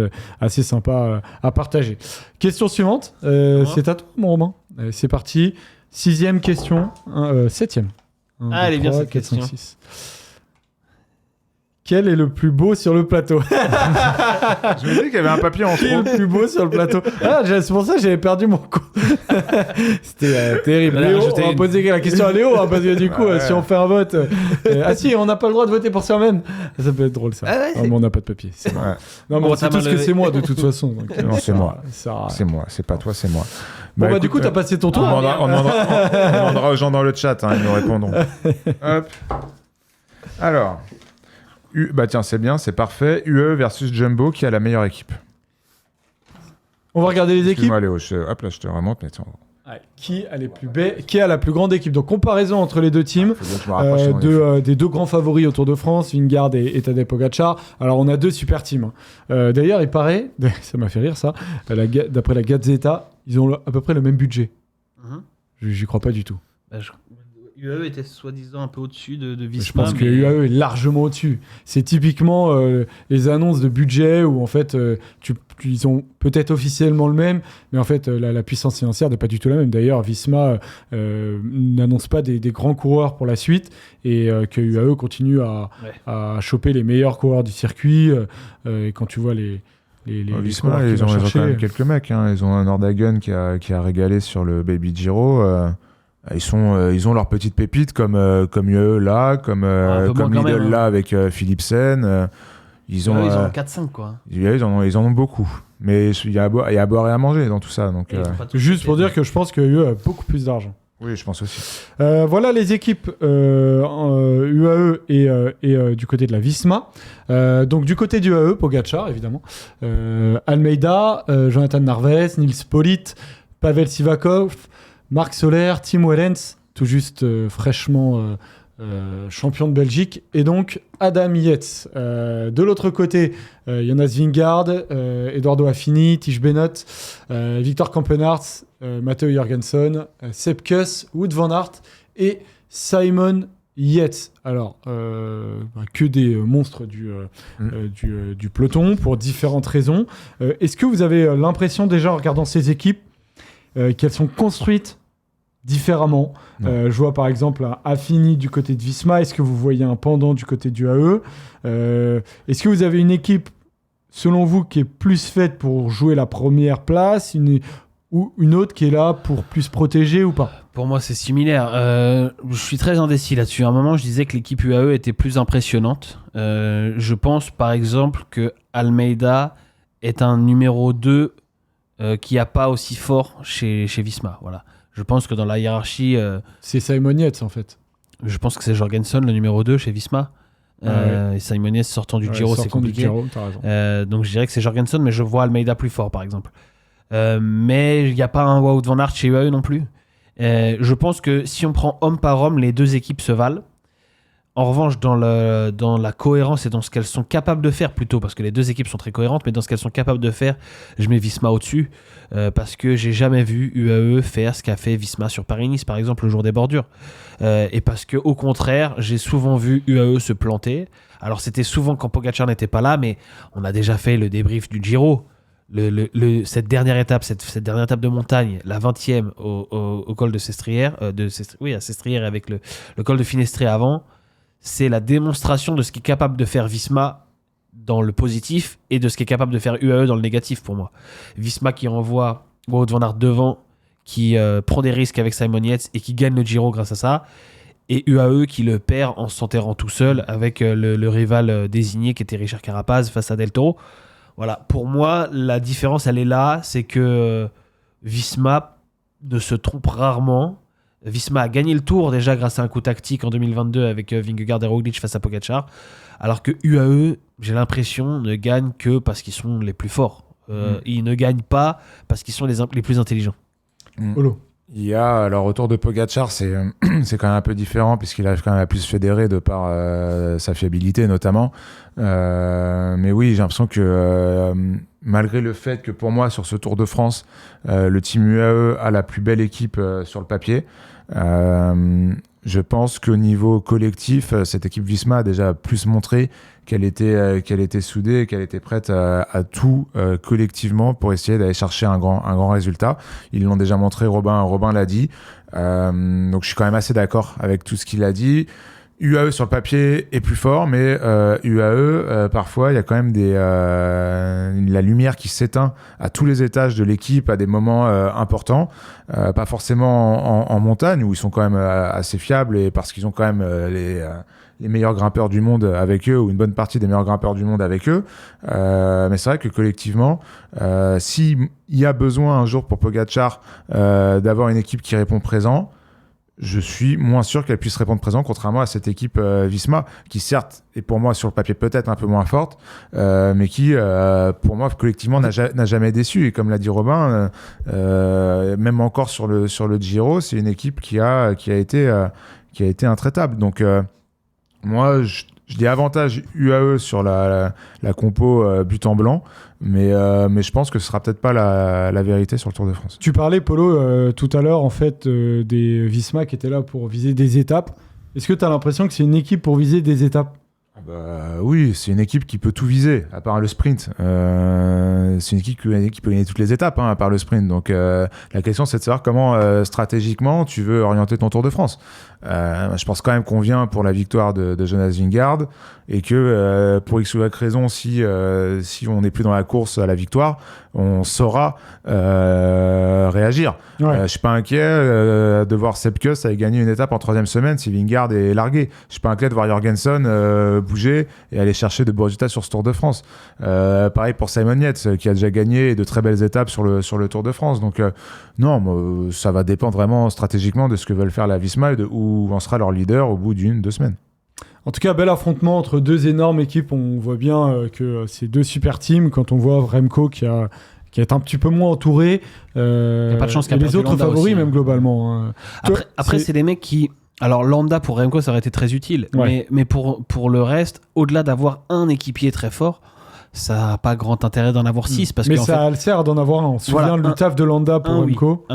[SPEAKER 1] assez sympa à partager. Question suivante, c'est à toi, mon Romain. C'est parti. 6e question. 7e.
[SPEAKER 2] Ah, elle est bien, cette question.
[SPEAKER 1] 6. Quel est le plus beau sur le plateau?
[SPEAKER 3] Je me disais qu'il y avait un papier en
[SPEAKER 1] Qui est
[SPEAKER 3] trop.
[SPEAKER 1] le plus beau sur le plateau? C'est pour ça que j'avais perdu mon coup. C'était terrible.
[SPEAKER 2] Voilà,
[SPEAKER 1] Léo,
[SPEAKER 2] ajouter
[SPEAKER 1] on va
[SPEAKER 2] une.
[SPEAKER 1] poser la question à Léo, parce que du coup, si on fait un vote... ah si, on n'a pas le droit de voter pour soi-même. Ça peut être drôle, ça.
[SPEAKER 2] Ah ouais,
[SPEAKER 1] mais on n'a pas de papier. C'est vrai.
[SPEAKER 3] Ouais.
[SPEAKER 1] Non, mais
[SPEAKER 2] Bon,
[SPEAKER 1] on sait
[SPEAKER 2] t'as
[SPEAKER 1] tous
[SPEAKER 2] mal
[SPEAKER 1] que c'est moi, de toute façon. Donc,
[SPEAKER 3] Non, c'est moi.
[SPEAKER 1] Ça...
[SPEAKER 3] C'est moi, c'est pas toi, c'est moi.
[SPEAKER 1] Bon, du
[SPEAKER 3] écoute,
[SPEAKER 1] coup, t'as passé ton
[SPEAKER 3] on
[SPEAKER 1] tour.
[SPEAKER 3] demandera aux gens dans le chat, hein, ils nous répondront. Hop. Alors, bah tiens, c'est bien, c'est parfait. UE versus Jumbo, qui a la meilleure équipe?
[SPEAKER 1] On va regarder les équipes.
[SPEAKER 3] Excuse-moi, Léo, hop là, je te remonte, mais tiens,
[SPEAKER 1] Ouais, qui a la plus grande équipe? Donc, comparaison entre les deux teams.
[SPEAKER 3] faut bien que je me rapproche.
[SPEAKER 1] Des deux grands favoris autour de France, Vingegaard et Tadej Pogacar. Alors, on a deux super teams. D'ailleurs, il paraît, ça m'a fait rire ça, d'après la Gazzetta, ils ont à peu près le même budget. J'y crois pas du tout.
[SPEAKER 2] UAE était soi-disant un peu au-dessus de
[SPEAKER 1] Je
[SPEAKER 2] Visma.
[SPEAKER 1] pense que UAE est largement au-dessus. C'est typiquement les annonces de budget où en fait ils ont peut-être officiellement le même, mais en fait la puissance financière n'est pas du tout la même. D'ailleurs, Visma n'annonce pas des grands coureurs pour la suite et que UAE continue à choper les meilleurs coureurs du circuit. Et quand tu vois les
[SPEAKER 3] Visma, ils ont quand même quelques mecs. Hein. Ils ont un Nordhagen qui a régalé sur le Baby Giro. Ils ont leurs petites pépites comme UAE là, comme Lidl là avec Philipsen. Ils ont
[SPEAKER 2] 4-5 quoi.
[SPEAKER 3] Ils en ont beaucoup. Mais il y a à boire et à manger dans tout ça. Donc,
[SPEAKER 1] juste pour dire que je pense que UAE a beaucoup plus d'argent.
[SPEAKER 3] oui, je pense aussi.
[SPEAKER 1] Voilà les équipes UAE et du côté de la Visma. Donc du côté du UAE, Pogacar évidemment, Almeida, Jonathan Narvaez, Nils Politt, Pavel Sivakov, Marc Soler, Tim Wellens, tout juste fraîchement champion de Belgique, et donc Adam Yates. De l'autre côté, Jonas Vingegaard, Eduardo Affini, Tish Bennett, Victor Kampenarts, Matteo Jorgensen, Sepp Kuss, Wout van Aert et Simon Yates. Alors, que des monstres du peloton pour différentes raisons. Est-ce que vous avez l'impression déjà en regardant ces équipes qu'elles sont construites différemment? Je vois par exemple Affini du côté de Visma. Est-ce que vous voyez un pendant du côté du AE? Est-ce que vous avez une équipe, selon vous, qui est plus faite pour jouer la première place ou une autre qui est là pour plus protéger ou pas?
[SPEAKER 2] Pour moi, c'est similaire. Je suis très indécis là-dessus. À un moment, je disais que l'équipe UAE était plus impressionnante. Je pense, par exemple, que Almeida est un numéro 2 qui n'a pas aussi fort chez Visma. Voilà. Je pense que dans la hiérarchie...
[SPEAKER 1] c'est Simon Yates, en fait.
[SPEAKER 2] Je pense que c'est Jorgensen, le numéro 2 chez Visma. Et Simon Yates sortant du Giro, c'est compliqué.
[SPEAKER 1] Du Giro, t'as raison.
[SPEAKER 2] Donc je dirais que c'est Jorgensen, mais je vois Almeida plus fort, par exemple. Mais il n'y a pas un Wout van Aert chez UAE non plus. Je pense que si on prend homme par homme, les deux équipes se valent. En revanche, dans la cohérence et dans ce qu'elles sont capables de faire, plutôt, parce que les deux équipes sont très cohérentes, mais dans ce qu'elles sont capables de faire, je mets Visma au-dessus, parce que j'ai jamais vu UAE faire ce qu'a fait Visma sur Paris-Nice, par exemple, le jour des bordures. Et parce que, au contraire, j'ai souvent vu UAE se planter. Alors, c'était souvent quand Pogacar n'était pas là, mais on a déjà fait le débrief du Giro. Cette dernière étape de montagne, la 20e au col de Sestriere, à Sestriere avec le col de Finestré avant, c'est la démonstration de ce qu'est capable de faire Visma dans le positif et de ce qu'est capable de faire UAE dans le négatif pour moi. Visma qui renvoie Wout van Aert devant, qui prend des risques avec Simon Yates et qui gagne le Giro grâce à ça, et UAE qui le perd en s'enterrant tout seul avec le rival désigné qui était Richard Carapaz face à Del Toro. Voilà, pour moi, la différence, elle est là, c'est que Visma ne se trompe rarement. Visma a gagné le Tour déjà grâce à un coup tactique en 2022 avec Vingegaard et Roglic face à Pogacar, alors que UAE, j'ai l'impression, ne gagne que parce qu'ils sont les plus forts. Ils ne gagnent pas parce qu'ils sont les plus intelligents.
[SPEAKER 1] Olo.
[SPEAKER 3] Il y a, alors autour de Pogacar, c'est quand même un peu différent puisqu'il arrive quand même à plus fédérer de par sa fiabilité notamment. Mais oui, j'ai l'impression que malgré le fait que pour moi sur ce Tour de France, le team UAE a la plus belle équipe sur le papier, Je pense qu'au niveau collectif, cette équipe Visma a déjà plus montré qu'elle était soudée et qu'elle était prête à tout collectivement pour essayer d'aller chercher un grand résultat. Ils l'ont déjà montré, Robin l'a dit. Donc je suis quand même assez d'accord avec tout ce qu'il a dit. UAE sur le papier est plus fort, mais UAE, parfois, il y a quand même la lumière qui s'éteint à tous les étages de l'équipe à des moments importants. Pas forcément en montagne, où ils sont quand même assez fiables, et parce qu'ils ont quand même les meilleurs grimpeurs du monde avec eux, ou une bonne partie des meilleurs grimpeurs du monde avec eux. Mais c'est vrai que collectivement, s'il y a besoin un jour pour Pogačar d'avoir une équipe qui répond présent, je suis moins sûr qu'elle puisse répondre présent, contrairement à cette équipe Visma, qui certes est pour moi sur le papier peut-être un peu moins forte, mais qui pour moi collectivement n'a jamais déçu. Et comme l'a dit Robin, même encore sur le Giro, c'est une équipe qui a été intraitable. Donc moi je dis avantage UAE sur la compo but en blanc, mais je pense que ce sera peut-être pas la vérité sur le Tour de France.
[SPEAKER 1] Tu parlais, Polo, tout à l'heure, en fait, des Visma qui étaient là pour viser des étapes. Est-ce que tu as l'impression que c'est une équipe pour viser des étapes ?
[SPEAKER 3] Oui, c'est une équipe qui peut tout viser, à part le sprint. C'est une équipe qui peut gagner toutes les étapes, à part le sprint. Donc la question, c'est de savoir comment stratégiquement tu veux orienter ton Tour de France. Je pense quand même qu'on vient pour la victoire de Jonas Vingegaard, et que pour X ou Y raison, si on n'est plus dans la course à la victoire, on saura réagir.
[SPEAKER 1] Ouais.
[SPEAKER 3] Je suis pas inquiet de voir Sepp Kuss aller gagner une étape en 3e semaine si Vingegaard est largué. Je suis pas inquiet de voir Jorgensen bouger et aller chercher de beaux résultats sur ce Tour de France. Pareil pour Simon Yates, qui a déjà gagné de très belles étapes sur le Tour de France. Donc non, ça va dépendre vraiment stratégiquement de ce que veulent faire la Visma et de où en sera leur leader au bout d'1-2 semaines.
[SPEAKER 1] En tout cas, bel affrontement entre deux énormes équipes. On voit bien que c'est deux super teams. Quand on voit Remco qui est un petit peu moins entouré,
[SPEAKER 2] y a pas de chance
[SPEAKER 1] et les autres
[SPEAKER 2] Landa
[SPEAKER 1] favoris
[SPEAKER 2] aussi,
[SPEAKER 1] même globalement.
[SPEAKER 2] Après c'est des mecs qui... Alors Landa pour Remco ça aurait été très utile,
[SPEAKER 1] Ouais.
[SPEAKER 2] mais pour le reste, au-delà d'avoir un équipier très fort, ça n'a pas grand intérêt d'en avoir 6. Parce
[SPEAKER 1] mais
[SPEAKER 2] qu'en
[SPEAKER 1] ça sert d'en avoir un. On se souvient le taf de Landa pour Remco.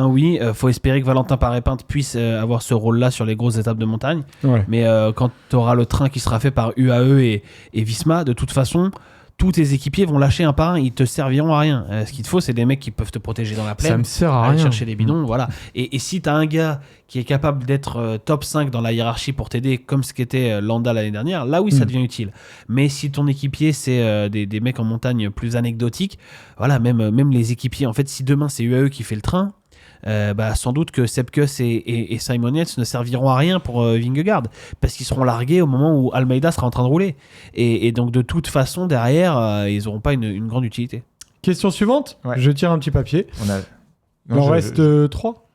[SPEAKER 2] Faut espérer que Valentin Paré-Pinte puisse avoir ce rôle-là sur les grosses étapes de montagne.
[SPEAKER 1] Ouais.
[SPEAKER 2] Mais quand tu auras le train qui sera fait par UAE et Visma, de toute façon, tous tes équipiers vont lâcher un par un, ils te serviront à rien. Ce qu'il te faut, c'est des mecs qui peuvent te protéger dans la plaine.
[SPEAKER 1] Ça me sert à
[SPEAKER 2] aller
[SPEAKER 1] rien.
[SPEAKER 2] chercher des bidons, voilà. Et si t'as un gars qui est capable d'être top 5 dans la hiérarchie pour t'aider, comme ce qu'était Landa l'année dernière, là oui, ça devient utile. Mais si ton équipier, c'est des mecs en montagne plus anecdotiques, voilà, même les équipiers, en fait, si demain c'est UAE qui fait le train, sans doute que Sepp Kuss et Simon Yates ne serviront à rien pour Vingegaard, parce qu'ils seront largués au moment où Almeida sera en train de rouler. Et donc, de toute façon, derrière, ils n'auront pas une grande utilité.
[SPEAKER 1] Question suivante.
[SPEAKER 3] Ouais.
[SPEAKER 1] Je tire un petit papier. Il en reste 3.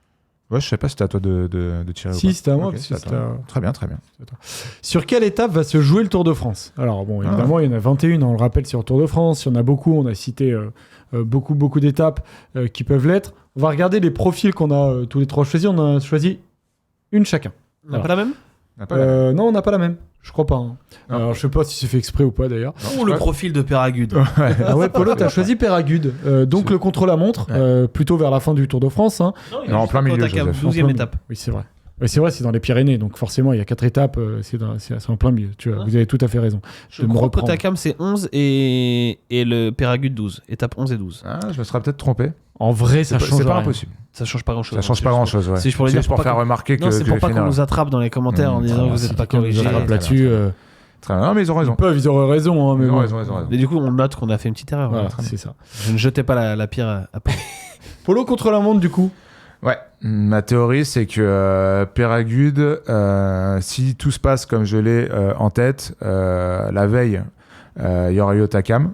[SPEAKER 3] Ouais, je sais pas si c'était à toi de tirer.
[SPEAKER 1] Si,
[SPEAKER 3] ou pas.
[SPEAKER 1] c'était à moi.
[SPEAKER 3] Ok,
[SPEAKER 1] parce que
[SPEAKER 3] c'est à toi. Très bien.
[SPEAKER 1] Sur quelle étape va se jouer le Tour de France ? Alors bon, évidemment, il y en a 21, on le rappelle, sur le Tour de France. Il y en a beaucoup, on a cité beaucoup d'étapes qui peuvent l'être. On va regarder les profils qu'on a tous les trois choisis. On a choisi une chacun.
[SPEAKER 2] On n'a pas la même ?
[SPEAKER 1] Non, on n'a pas la même. Je crois pas. Alors, je sais pas si c'est fait exprès ou pas d'ailleurs.
[SPEAKER 2] Le profil de Péragude.
[SPEAKER 1] Ah ouais, Polo, t'as choisi Péragude. Donc le contre-la-montre, plutôt vers la fin du Tour de France. Hein.
[SPEAKER 3] Non, en plein milieu, Joseph.
[SPEAKER 2] 12e étape.
[SPEAKER 1] Oui, c'est vrai. Ouais, c'est vrai, c'est dans les Pyrénées, donc forcément, il y a 4 étapes, c'est en plein milieu. Tu vois, vous avez tout à fait raison.
[SPEAKER 2] Je crois que Takam, c'est 11 et le Péragude 12. Étape 11 et 12.
[SPEAKER 3] Ah, je me serais peut-être trompé.
[SPEAKER 1] En vrai, ça change
[SPEAKER 3] C'est pas
[SPEAKER 1] rien.
[SPEAKER 3] impossible.
[SPEAKER 2] Ça change pas grand-chose.
[SPEAKER 3] Ça change pas grand-chose, ouais.
[SPEAKER 2] C'est juste pour,
[SPEAKER 3] juste pour faire remarquer que
[SPEAKER 2] non, c'est pour pas qu'on
[SPEAKER 3] finales.
[SPEAKER 2] nous attrape dans les commentaires en disant que vous n'êtes pas corrigé.
[SPEAKER 1] Là-dessus,
[SPEAKER 3] Très bien. Non, mais ils ont raison.
[SPEAKER 1] ils auraient raison. Hein, mais
[SPEAKER 3] Ils ont
[SPEAKER 1] bon.
[SPEAKER 3] raison.
[SPEAKER 2] Mais du coup, on note qu'on a fait une petite erreur.
[SPEAKER 1] Voilà,
[SPEAKER 2] Très bien.
[SPEAKER 1] c'est ça.
[SPEAKER 2] Je ne jetais pas la pierre à Polo.
[SPEAKER 1] Polo contre la montre, du coup.
[SPEAKER 3] Ouais, ma théorie c'est que Péragude, si tout se passe comme je l'ai en tête, la veille, il y aura eu Otakam.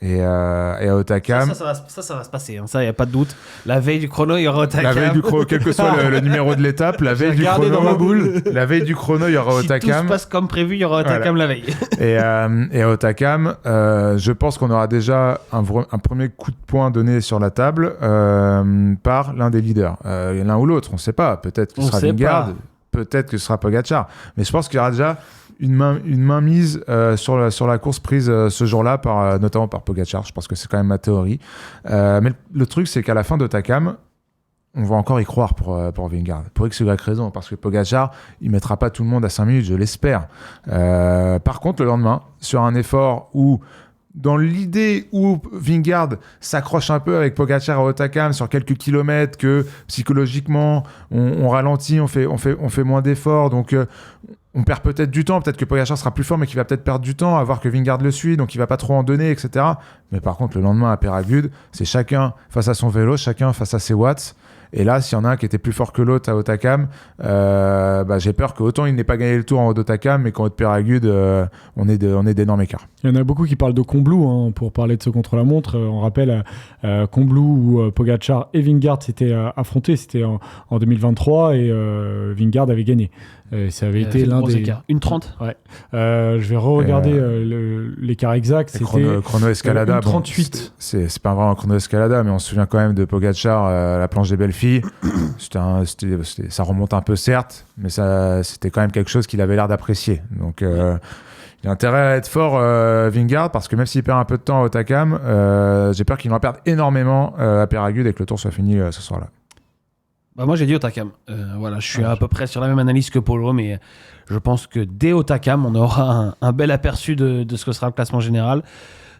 [SPEAKER 3] Et à Otakam.
[SPEAKER 2] Ça va se passer, hein. Ça, il n'y a pas de doute. La veille du chrono, il y aura Otakam.
[SPEAKER 3] La veille du chrono, quel que soit le numéro de l'étape, la veille du chrono.
[SPEAKER 1] Dans ma boule.
[SPEAKER 3] La veille du chrono, il y aura
[SPEAKER 2] Si tout
[SPEAKER 3] Otakam.
[SPEAKER 2] se passe comme prévu, il y aura Otakam la veille.
[SPEAKER 3] Et à Otakam, je pense qu'on aura déjà un premier coup de poing donné sur la table par l'un des leaders. L'un ou l'autre, on ne sait pas. Peut-être que ce sera Vingegaard, peut-être que ce sera Pogačar. Mais je pense qu'il y aura déjà une main mise sur la course prise ce jour-là, notamment par Pogačar. Je pense que c'est quand même ma théorie. Mais le truc, c'est qu'à la fin d'Otakam, on va encore y croire pour Vingegaard. Pour X ou Y raison, parce que Pogačar, il mettra pas tout le monde à 5 minutes, je l'espère. Par contre, le lendemain, sur un effort où, dans l'idée où Vingegaard s'accroche un peu avec Pogačar à Hautacam sur quelques kilomètres, que psychologiquement, on ralentit, on fait moins d'efforts, donc on perd peut-être du temps, peut-être que Pogačar sera plus fort, mais qu'il va peut-être perdre du temps à voir que Vingegaard le suit, donc il va pas trop en donner, etc. Mais par contre, le lendemain à Peyragudes, c'est chacun face à son vélo, chacun face à ses watts. Et là, s'il y en a un qui était plus fort que l'autre à Hautacam, j'ai peur qu'autant il n'ait pas gagné le tour en haut d'Hautacam, mais qu'en haut de Peyragudes, on ait d'énormes écarts.
[SPEAKER 1] Il y en a beaucoup qui parlent de Combloux pour parler de ce contre-la-montre. On rappelle Combloux où Pogačar et Vingegaard s'étaient affrontés, c'était en 2023 et Vingegaard avait gagné. Ça avait été l'un des...
[SPEAKER 2] écarts. 1,30.
[SPEAKER 1] Ouais. Je vais re-regarder l'écart exact. C'était
[SPEAKER 3] chrono Escalada.
[SPEAKER 1] 1,38.
[SPEAKER 3] C'est pas vraiment un chrono Escalada, mais on se souvient quand même de Pogačar à la planche des belles filles. Ça remonte un peu, certes, mais c'était quand même quelque chose qu'il avait l'air d'apprécier. Donc, il a intérêt à être fort, Vingegaard, parce que même s'il perd un peu de temps à Hautacam, j'ai peur qu'il en perde énormément à Peyragudes et que le tour soit fini ce soir-là.
[SPEAKER 2] Moi j'ai dit Hautacam. Je suis à peu près sur la même analyse que Polo, mais je pense que dès Hautacam, on aura un bel aperçu de ce que sera le classement général.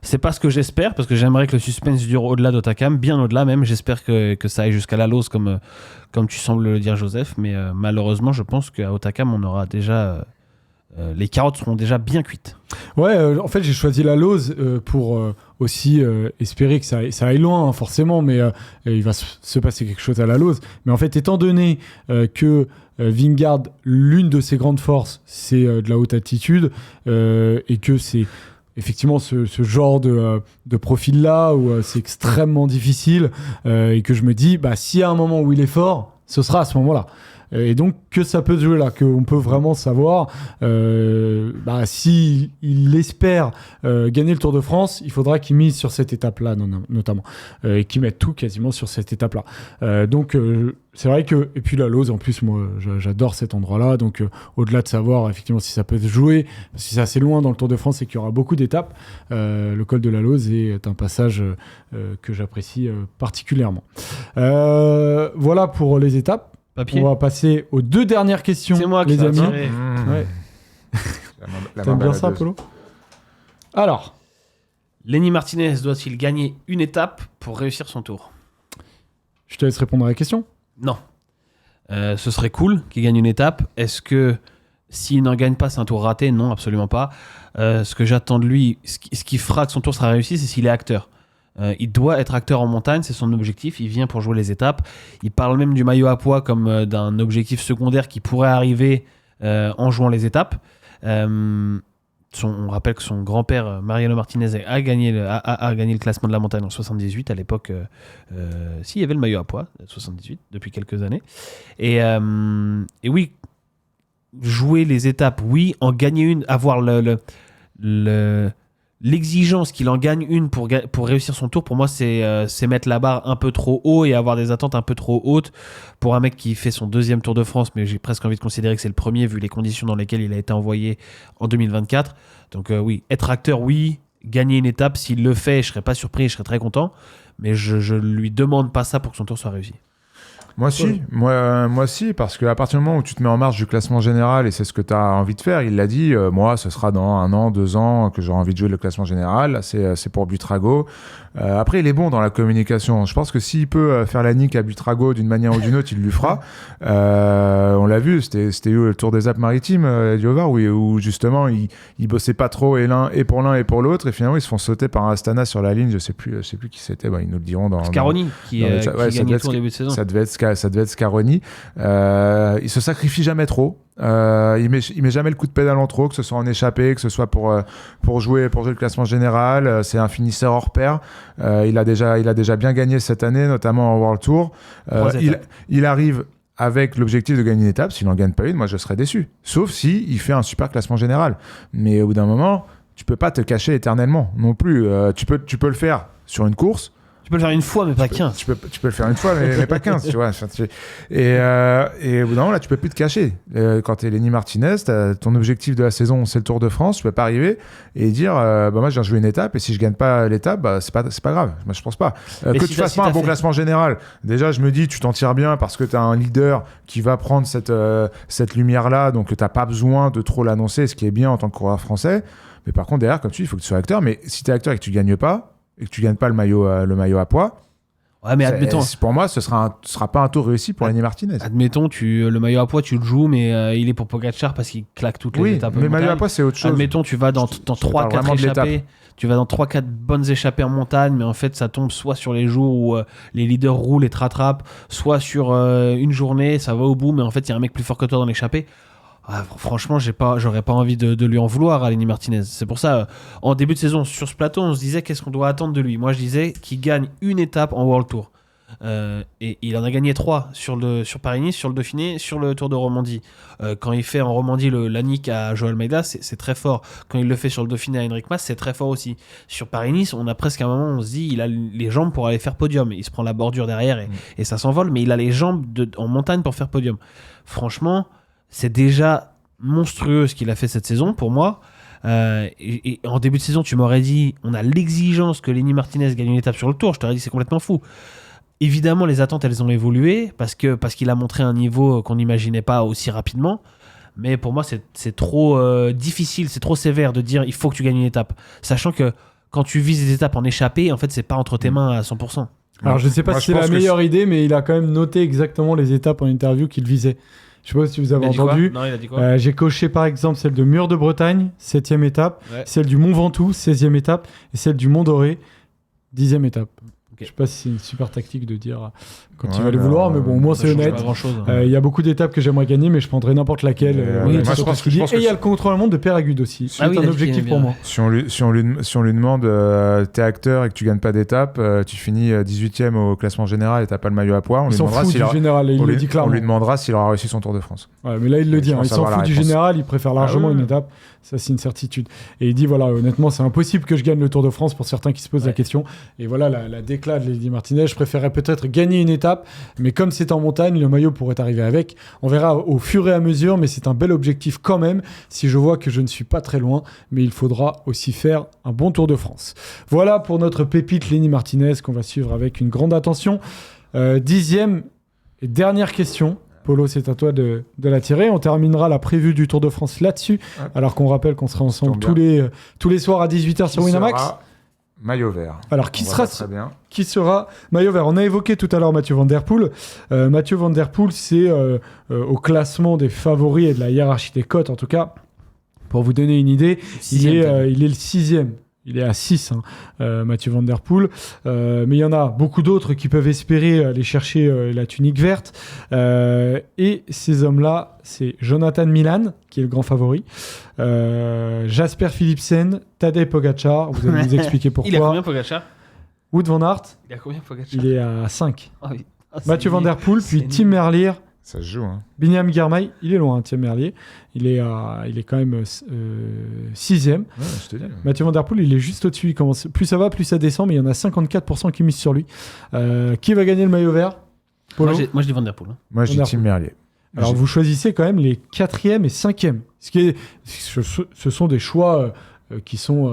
[SPEAKER 2] C'est pas ce que j'espère, parce que j'aimerais que le suspense dure au-delà d'Hautacam, bien au-delà même. J'espère que ça aille jusqu'à la Lose, comme tu sembles le dire, Joseph. Mais malheureusement, je pense qu'à Hautacam, on aura déjà... les carottes seront déjà bien cuites.
[SPEAKER 1] Ouais, en fait, j'ai choisi la Lose pour aussi espérer que ça aille loin, hein, forcément, mais il va se passer quelque chose à la Lose. Mais en fait, étant donné que Vingegaard, l'une de ses grandes forces, c'est de la haute altitude, et que c'est effectivement ce genre de profil-là où c'est extrêmement difficile, et que je me dis, s'il y a un moment où il est fort, ce sera à ce moment-là. Et donc que ça peut se jouer là, qu'on peut vraiment savoir si il espère gagner le Tour de France, il faudra qu'il mise sur cette étape-là notamment, et qu'il mette tout quasiment sur cette étape-là. Donc c'est vrai que, et puis la Lose, en plus moi j'adore cet endroit-là, donc au-delà de savoir effectivement si ça peut se jouer, si c'est assez loin dans le Tour de France et qu'il y aura beaucoup d'étapes, le col de la Lose est un passage que j'apprécie particulièrement. Voilà pour les étapes.
[SPEAKER 2] Papier.
[SPEAKER 1] On va passer aux 2 dernières questions,
[SPEAKER 2] c'est moi
[SPEAKER 1] les
[SPEAKER 2] qui
[SPEAKER 1] amis.
[SPEAKER 2] Ouais.
[SPEAKER 1] T'aimes bien ça, Polo ? Alors,
[SPEAKER 2] Lenny Martinez doit-il gagner une étape pour réussir son tour ?
[SPEAKER 1] je te laisse répondre à la question.
[SPEAKER 2] Non. Ce serait cool qu'il gagne une étape. Est-ce que s'il n'en gagne pas, c'est un tour raté ? Non, absolument pas. Ce que j'attends de lui, ce qui fera que son tour sera réussi, c'est s'il est acteur. Il doit être acteur en montagne, c'est son objectif, il vient pour jouer les étapes. Il parle même du maillot à pois comme d'un objectif secondaire qui pourrait arriver en jouant les étapes. On rappelle que son grand-père, Mariano Martinez, a gagné le classement de la montagne en 78. À l'époque, il y avait le maillot à pois, 78, depuis quelques années. Et oui, jouer les étapes, oui, en gagner une, avoir l'exigence qu'il en gagne une pour réussir son tour, pour moi, c'est mettre la barre un peu trop haut et avoir des attentes un peu trop hautes pour un mec qui fait son 2e Tour de France, mais j'ai presque envie de considérer que c'est le premier vu les conditions dans lesquelles il a été envoyé en 2024. Donc oui, être acteur, oui, gagner une étape, s'il le fait, je serais pas surpris, je serais très content, mais je lui demande pas ça pour que son tour soit réussi.
[SPEAKER 3] Moi si, parce qu'à partir du moment où tu te mets en marche du classement général et c'est ce que tu as envie de faire, il l'a dit, moi ce sera dans 1 an, 2 ans que j'aurai envie de jouer le classement général, c'est pour Buitrago. Après il est bon dans la communication, je pense que s'il peut faire la nique à Buitrago d'une manière ou d'une autre, il le fera. On l'a vu, c'était le Tour des Alpes-Maritimes, Diovar, où justement il bossait pas trop et pour l'un et pour l'autre, et finalement ils se font sauter par un Astana sur la ligne, je sais plus qui c'était, ils nous le diront dans...
[SPEAKER 2] Scaroni qui gagne le Tour au début de saison.
[SPEAKER 3] Ça devait être Scaroni. Il se sacrifie jamais trop. Il met jamais le coup de pédale en trop, que ce soit en échappée, que ce soit pour jouer le classement général. C'est un finisseur hors pair. Il a déjà bien gagné cette année, notamment en World Tour. Il arrive avec l'objectif de gagner une étape. S'il n'en gagne pas une, moi je serais déçu. Sauf si il fait un super classement général. Mais au bout d'un moment, tu peux pas te cacher éternellement non plus. Tu peux le faire sur une course.
[SPEAKER 2] Tu peux le faire une fois, mais pas 15.
[SPEAKER 3] Tu peux le faire une fois, mais pas 15, tu vois. Et au bout d'un moment, là, tu peux plus te cacher. Quand t'es Lenny Martinez, ton objectif de la saison, c'est le Tour de France. Tu peux pas arriver et dire, moi, je viens jouer une étape, et si je gagne pas l'étape, c'est pas grave. Moi, je pense pas. Que tu fasses pas un bon classement général. Déjà, je me dis, tu t'en tires bien parce que t'as un leader qui va prendre cette lumière-là, donc t'as pas besoin de trop l'annoncer, ce qui est bien en tant que coureur français. Mais par contre, derrière, comme tu dis, il faut que tu sois acteur. Mais si t'es acteur et que tu gagnes pas, et que tu gagnes pas le maillot à poids,
[SPEAKER 2] ouais, mais admettons,
[SPEAKER 3] pour moi, ce sera pas un tour réussi pour Lenny Martinez.
[SPEAKER 2] Admettons, le maillot à poids, tu le joues, mais il est pour Pogacar parce qu'il claque toutes les étapes.
[SPEAKER 3] Mais le maillot à poids, c'est autre chose.
[SPEAKER 2] Admettons, tu vas dans 3-4 échappées. Tu vas dans 3-4 bonnes échappées en montagne, mais en fait, ça tombe soit sur les jours où les leaders roulent et te rattrapent, soit sur une journée, ça va au bout, mais en fait, il y a un mec plus fort que toi dans l'échappée. Ah, franchement, j'aurais pas envie de lui en vouloir à Lenny Martinez. C'est pour ça, en début de saison, sur ce plateau, on se disait qu'est-ce qu'on doit attendre de lui. Moi, je disais qu'il gagne une étape en World Tour. Et il en a gagné 3 sur Paris-Nice, sur le Dauphiné, sur le Tour de Romandie. Quand il fait en Romandie l'Anique à Joao Almeida, c'est très fort. Quand il le fait sur le Dauphiné à Henrik Mas, c'est très fort aussi. Sur Paris-Nice, on a presque un moment, on se dit, il a les jambes pour aller faire podium. Il se prend la bordure derrière et ça s'envole, mais il a les jambes en montagne pour faire podium. Franchement, c'est déjà monstrueux ce qu'il a fait cette saison pour moi. Et en début de saison, tu m'aurais dit, on a l'exigence que Lenny Martinez gagne une étape sur le Tour. Je t'aurais dit, c'est complètement fou. Évidemment, les attentes, elles ont évolué parce qu'il a montré un niveau qu'on n'imaginait pas aussi rapidement. Mais pour moi, c'est trop difficile, c'est trop sévère de dire il faut que tu gagnes une étape. Sachant que quand tu vises des étapes en échappée, en fait, c'est pas entre tes mains à 100%.
[SPEAKER 1] Alors, je sais pas si c'est la meilleure idée, mais il a quand même noté exactement les étapes en interview qu'il visait. Je sais pas si vous avez entendu.
[SPEAKER 2] Non, il a dit quoi
[SPEAKER 1] j'ai coché par exemple celle de Mur de Bretagne, 7e étape, celle du Mont Ventoux, 16e étape, et celle du Mont Doré, 10e étape. Okay. Je sais pas si c'est une super tactique de dire quand il va les vouloir, mais bon, au moins c'est honnête. Il y a beaucoup d'étapes que j'aimerais gagner, mais je prendrais n'importe laquelle.
[SPEAKER 3] Et il
[SPEAKER 1] y a le contre-la-montre de Peragude aussi. C'est un objectif pour moi.
[SPEAKER 3] Si on lui demande, t'es acteur et que tu gagnes pas d'étape, tu finis 18e au classement général et t'as pas le maillot à poids, on lui demandera s'il aura réussi son Tour de France.
[SPEAKER 1] Ouais, mais là, il le dit. Il s'en fout du général, il préfère largement une étape. Ça, c'est une certitude. Et il dit, voilà, honnêtement, c'est impossible que je gagne le Tour de France pour certains qui se posent la question. Et voilà, la déclat de Lenny Martinez, je préférerais peut-être gagner une étape, mais comme c'est en montagne, le maillot pourrait arriver avec. On verra au fur et à mesure, mais c'est un bel objectif quand même, si je vois que je ne suis pas très loin, mais il faudra aussi faire un bon Tour de France. Voilà pour notre pépite Lenny Martinez, qu'on va suivre avec une grande attention. 10e et dernière question. Polo, c'est à toi de la tirer. On terminera la prévue du Tour de France là-dessus, alors qu'on rappelle qu'on sera ensemble tous les soirs à 18h sur Winamax.
[SPEAKER 3] Maillot vert.
[SPEAKER 1] Alors, qui sera maillot vert? On a évoqué tout à l'heure Mathieu Van Der Poel. Mathieu Van Der Poel, c'est au classement des favoris et de la hiérarchie des cotes, en tout cas. Pour vous donner une idée, il est le 6e. Il est à 6, Mathieu Van Der Poel. Mais il y en a beaucoup d'autres qui peuvent espérer aller chercher la tunique verte. Et ces hommes-là, c'est Jonathan Milan, qui est le grand favori. Jasper Philipsen, Tadej Pogacar. Vous allez nous expliquer pourquoi.
[SPEAKER 2] Il a combien Pogacar?
[SPEAKER 1] Wout van Aert.
[SPEAKER 2] Il a combien Pogacar?
[SPEAKER 1] Il est à 5. Oh, oui. Mathieu Van Der Poel, puis Tim Merlier.
[SPEAKER 3] Ça se joue, hein.
[SPEAKER 1] Binyam Girmay, il est loin, Tim Merlier. Il est quand même 6e.
[SPEAKER 3] Je te dis.
[SPEAKER 1] Mathieu Van Der Poel, il est juste au-dessus. Plus ça va, plus ça descend, mais il y en a 54% qui misent sur lui. Qui va gagner le maillot vert?
[SPEAKER 2] Moi, je dis Van Der Poel.
[SPEAKER 3] Moi, je dis Tim Merlier.
[SPEAKER 1] Alors, vous choisissez quand même les 4e et 5e. Ce sont des choix qui sont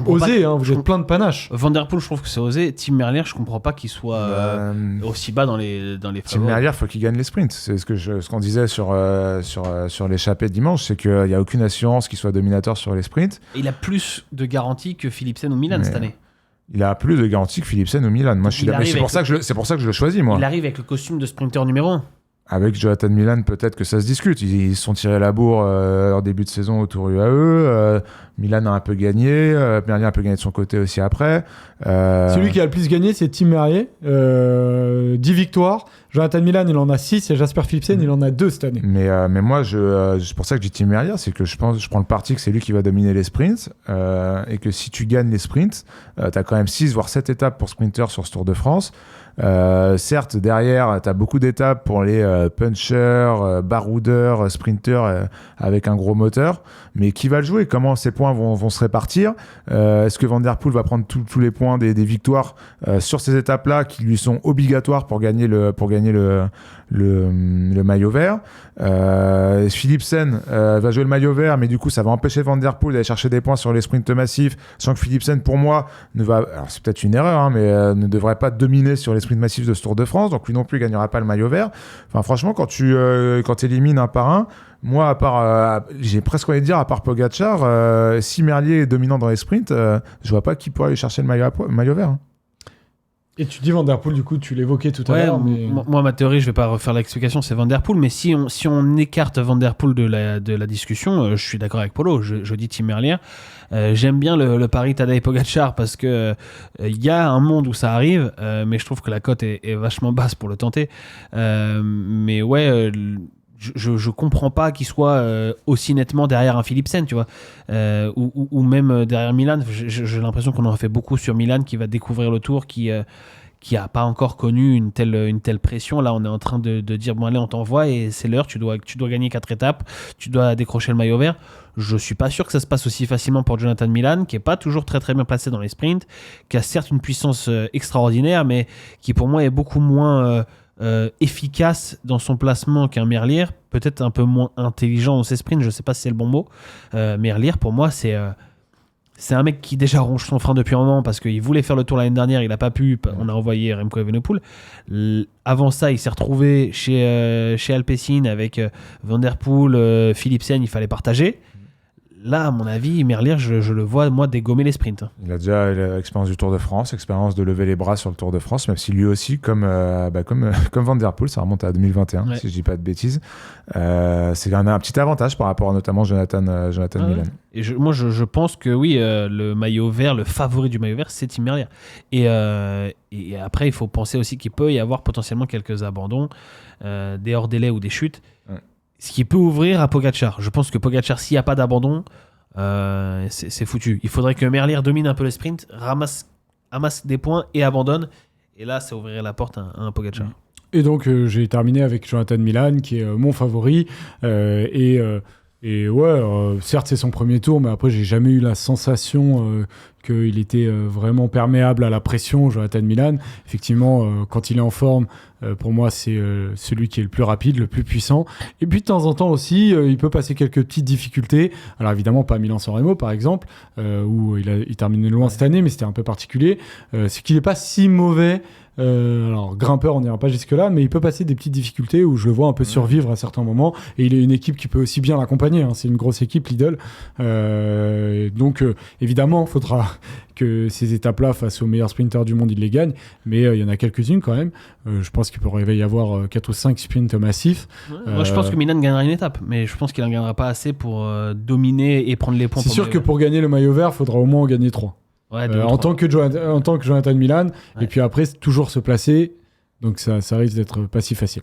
[SPEAKER 1] osés. Vous êtes plein de panache.
[SPEAKER 2] Van Der Poel, je trouve que c'est osé. Tim Merlier, je comprends pas qu'il soit aussi bas dans les favoris.
[SPEAKER 3] Tim Merlier, faut qu'il gagne les sprints. C'est ce qu'on disait sur l'échappée de dimanche, c'est qu'il n'y a aucune assurance qu'il soit dominateur sur les sprints.
[SPEAKER 2] Et il a plus de garanties que Philipsen ou Milan cette année.
[SPEAKER 3] Il a plus de garanties que Philipsen ou Milan. Moi, c'est pour ça que je le choisis, moi.
[SPEAKER 2] Il arrive avec le costume de sprinter numéro 1.
[SPEAKER 3] Avec Jonathan Milan, peut-être que ça se discute. Ils se sont tirés la bourre en début de saison au Tour UAE. Milan a un peu gagné. Merlier a un peu gagné de son côté aussi après.
[SPEAKER 1] Celui qui a le plus gagné, c'est Tim Merlier. 10 victoires. Jonathan Milan, il en a 6. Et Jasper Philipsen, il en a 2 cette année.
[SPEAKER 3] Mais moi, c'est pour ça que je dis Tim Merlier. C'est que je prends le parti que c'est lui qui va dominer les sprints. Et que si tu gagnes les sprints, tu as quand même 6 voire 7 étapes pour sprinter sur ce Tour de France. Certes, derrière, tu as beaucoup d'étapes pour les punchers, baroudeurs, sprinters avec un gros moteur. Mais qui va le jouer? Comment ces points points vont se répartir. Est-ce que Van Der Poel va prendre tous les points des victoires sur ces étapes-là qui lui sont obligatoires pour gagner le maillot vert. Philipsen va jouer le maillot vert, mais du coup ça va empêcher Van Der Poel d'aller chercher des points sur les sprints massifs, sachant que Philipsen pour moi alors c'est peut-être une erreur, hein, mais ne devrait pas dominer sur les sprints massifs de ce Tour de France, donc lui non plus il gagnera pas le maillot vert. Enfin franchement quand tu élimines un par un, moi à part j'ai presque envie de dire à part Pogacar, si Merlier est dominant dans les sprints, je vois pas qui pourrait aller chercher le maillot vert, hein.
[SPEAKER 1] Et tu dis Van Der Poel, du coup, tu l'évoquais tout à l'heure. Mais...
[SPEAKER 2] Moi, ma théorie, je vais pas refaire l'explication, c'est Van Der Poel, mais si on écarte Van Der Poel de la discussion, je suis d'accord avec Polo, je dis Tim Merlier. J'aime bien le pari Tadej Pogacar parce que y a un monde où ça arrive, mais je trouve que la cote est vachement basse pour le tenter. Mais ouais... Je comprends pas qu'il soit aussi nettement derrière un Philipsen, tu vois, ou même derrière Milan. J'ai l'impression qu'on en a fait beaucoup sur Milan, qui va découvrir le Tour, qui a pas encore connu une telle pression. Là, on est en train de dire bon allez, on t'envoie et c'est l'heure. Tu dois gagner 4 étapes, tu dois décrocher le maillot vert. Je suis pas sûr que ça se passe aussi facilement pour Jonathan Milan, qui est pas toujours très très bien placé dans les sprints, qui a certes une puissance extraordinaire, mais qui pour moi est beaucoup moins efficace dans son placement qu'un Merlier, peut-être un peu moins intelligent dans ses sprints, je sais pas si c'est le bon mot. Merlier pour moi c'est un mec qui déjà ronge son frein depuis un moment parce qu'il voulait faire le Tour l'année dernière, il a pas pu, on a envoyé Remco Evenepoel. Avant ça il s'est retrouvé chez Alpecin avec Van Der Poel, Philipsen, il fallait partager. Là, à mon avis, Merlier, je le vois, moi, dégommer les sprints.
[SPEAKER 3] Il a déjà l'expérience du Tour de France, expérience de lever les bras sur le Tour de France, même si lui aussi, comme Van Der Poel, ça remonte à 2021, si je dis pas de bêtises. C'est un petit avantage par rapport à notamment Jonathan Milan.
[SPEAKER 2] Et moi, je pense que oui, le maillot vert, le favori du maillot vert, c'est Tim Merlier. Et après, il faut penser aussi qu'il peut y avoir potentiellement quelques abandons, des hors-délais ou des chutes. Ouais. Ce qui peut ouvrir à Pogacar. Je pense que Pogacar, s'il n'y a pas d'abandon, c'est foutu. Il faudrait que Merlier domine un peu le sprint, amasse des points et abandonne. Et là, ça ouvrirait la porte à un Pogacar.
[SPEAKER 1] Et donc, j'ai terminé avec Jonathan Milan, qui est mon favori. Et ouais, certes, c'est son premier tour, mais après, j'ai jamais eu la sensation qu'il était vraiment perméable à la pression, Jonathan Milan. Effectivement, quand il est en forme, pour moi, c'est celui qui est le plus rapide, le plus puissant. Et puis, de temps en temps aussi, il peut passer quelques petites difficultés. Alors, évidemment, pas Milan-San Remo, par exemple, où il terminait loin cette année, mais c'était un peu particulier. C'est qu'il n'est pas si mauvais. Alors grimpeur on n'ira pas jusque là, mais il peut passer des petites difficultés où je le vois un peu survivre à certains moments, et il est une équipe qui peut aussi bien l'accompagner, hein. C'est une grosse équipe, Lidl, donc évidemment il faudra que ces étapes là face aux meilleurs sprinters du monde il les gagne, mais il y en a quelques-unes quand même. Je pense qu'il pourrait y avoir 4 ou 5 sprints massifs.
[SPEAKER 2] Moi je pense que Milan gagnera une étape, mais je pense qu'il n'en gagnera pas assez pour dominer et prendre les points.
[SPEAKER 1] C'est sûr que pour gagner le maillot vert il faudra au moins en gagner 3. Ouais, en tant que Jonathan Milan, et puis après toujours se placer, donc ça risque d'être pas si facile.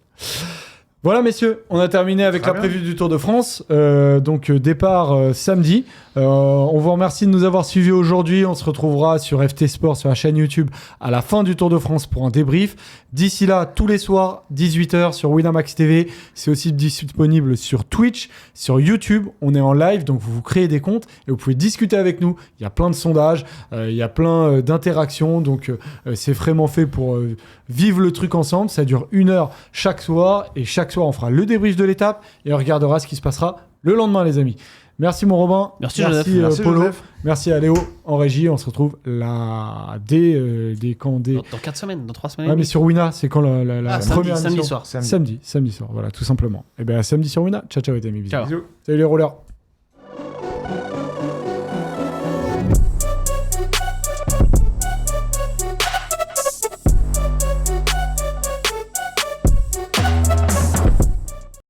[SPEAKER 1] Voilà messieurs, on a terminé avec la prévue du Tour de France, donc départ samedi. On vous remercie de nous avoir suivis aujourd'hui. On se retrouvera sur FT Sport, sur la chaîne YouTube, à la fin du Tour de France pour un débrief. D'ici là, tous les soirs, 18h sur Winamax TV. C'est aussi disponible sur Twitch, sur YouTube. On est en live, donc vous créez des comptes et vous pouvez discuter avec nous. Il y a plein de sondages, il y a plein d'interactions, donc c'est vraiment fait pour vivre le truc ensemble. Ça dure 1 heure chaque soir, et chaque soir on fera le débrief de l'étape et on regardera ce qui se passera le lendemain, les amis. Merci mon Robin,
[SPEAKER 2] merci
[SPEAKER 1] Polo,
[SPEAKER 3] Joseph.
[SPEAKER 1] Merci à Léo en régie. On se retrouve là
[SPEAKER 2] dans 4 semaines, dans 3 semaines.
[SPEAKER 1] Ouais, mais sur Wina, c'est quand la première
[SPEAKER 2] samedi soir.
[SPEAKER 1] Samedi soir, voilà, tout simplement. Et bien samedi sur Wina. Ciao les amis, bisous.
[SPEAKER 3] Ciao.
[SPEAKER 1] Salut les rollers.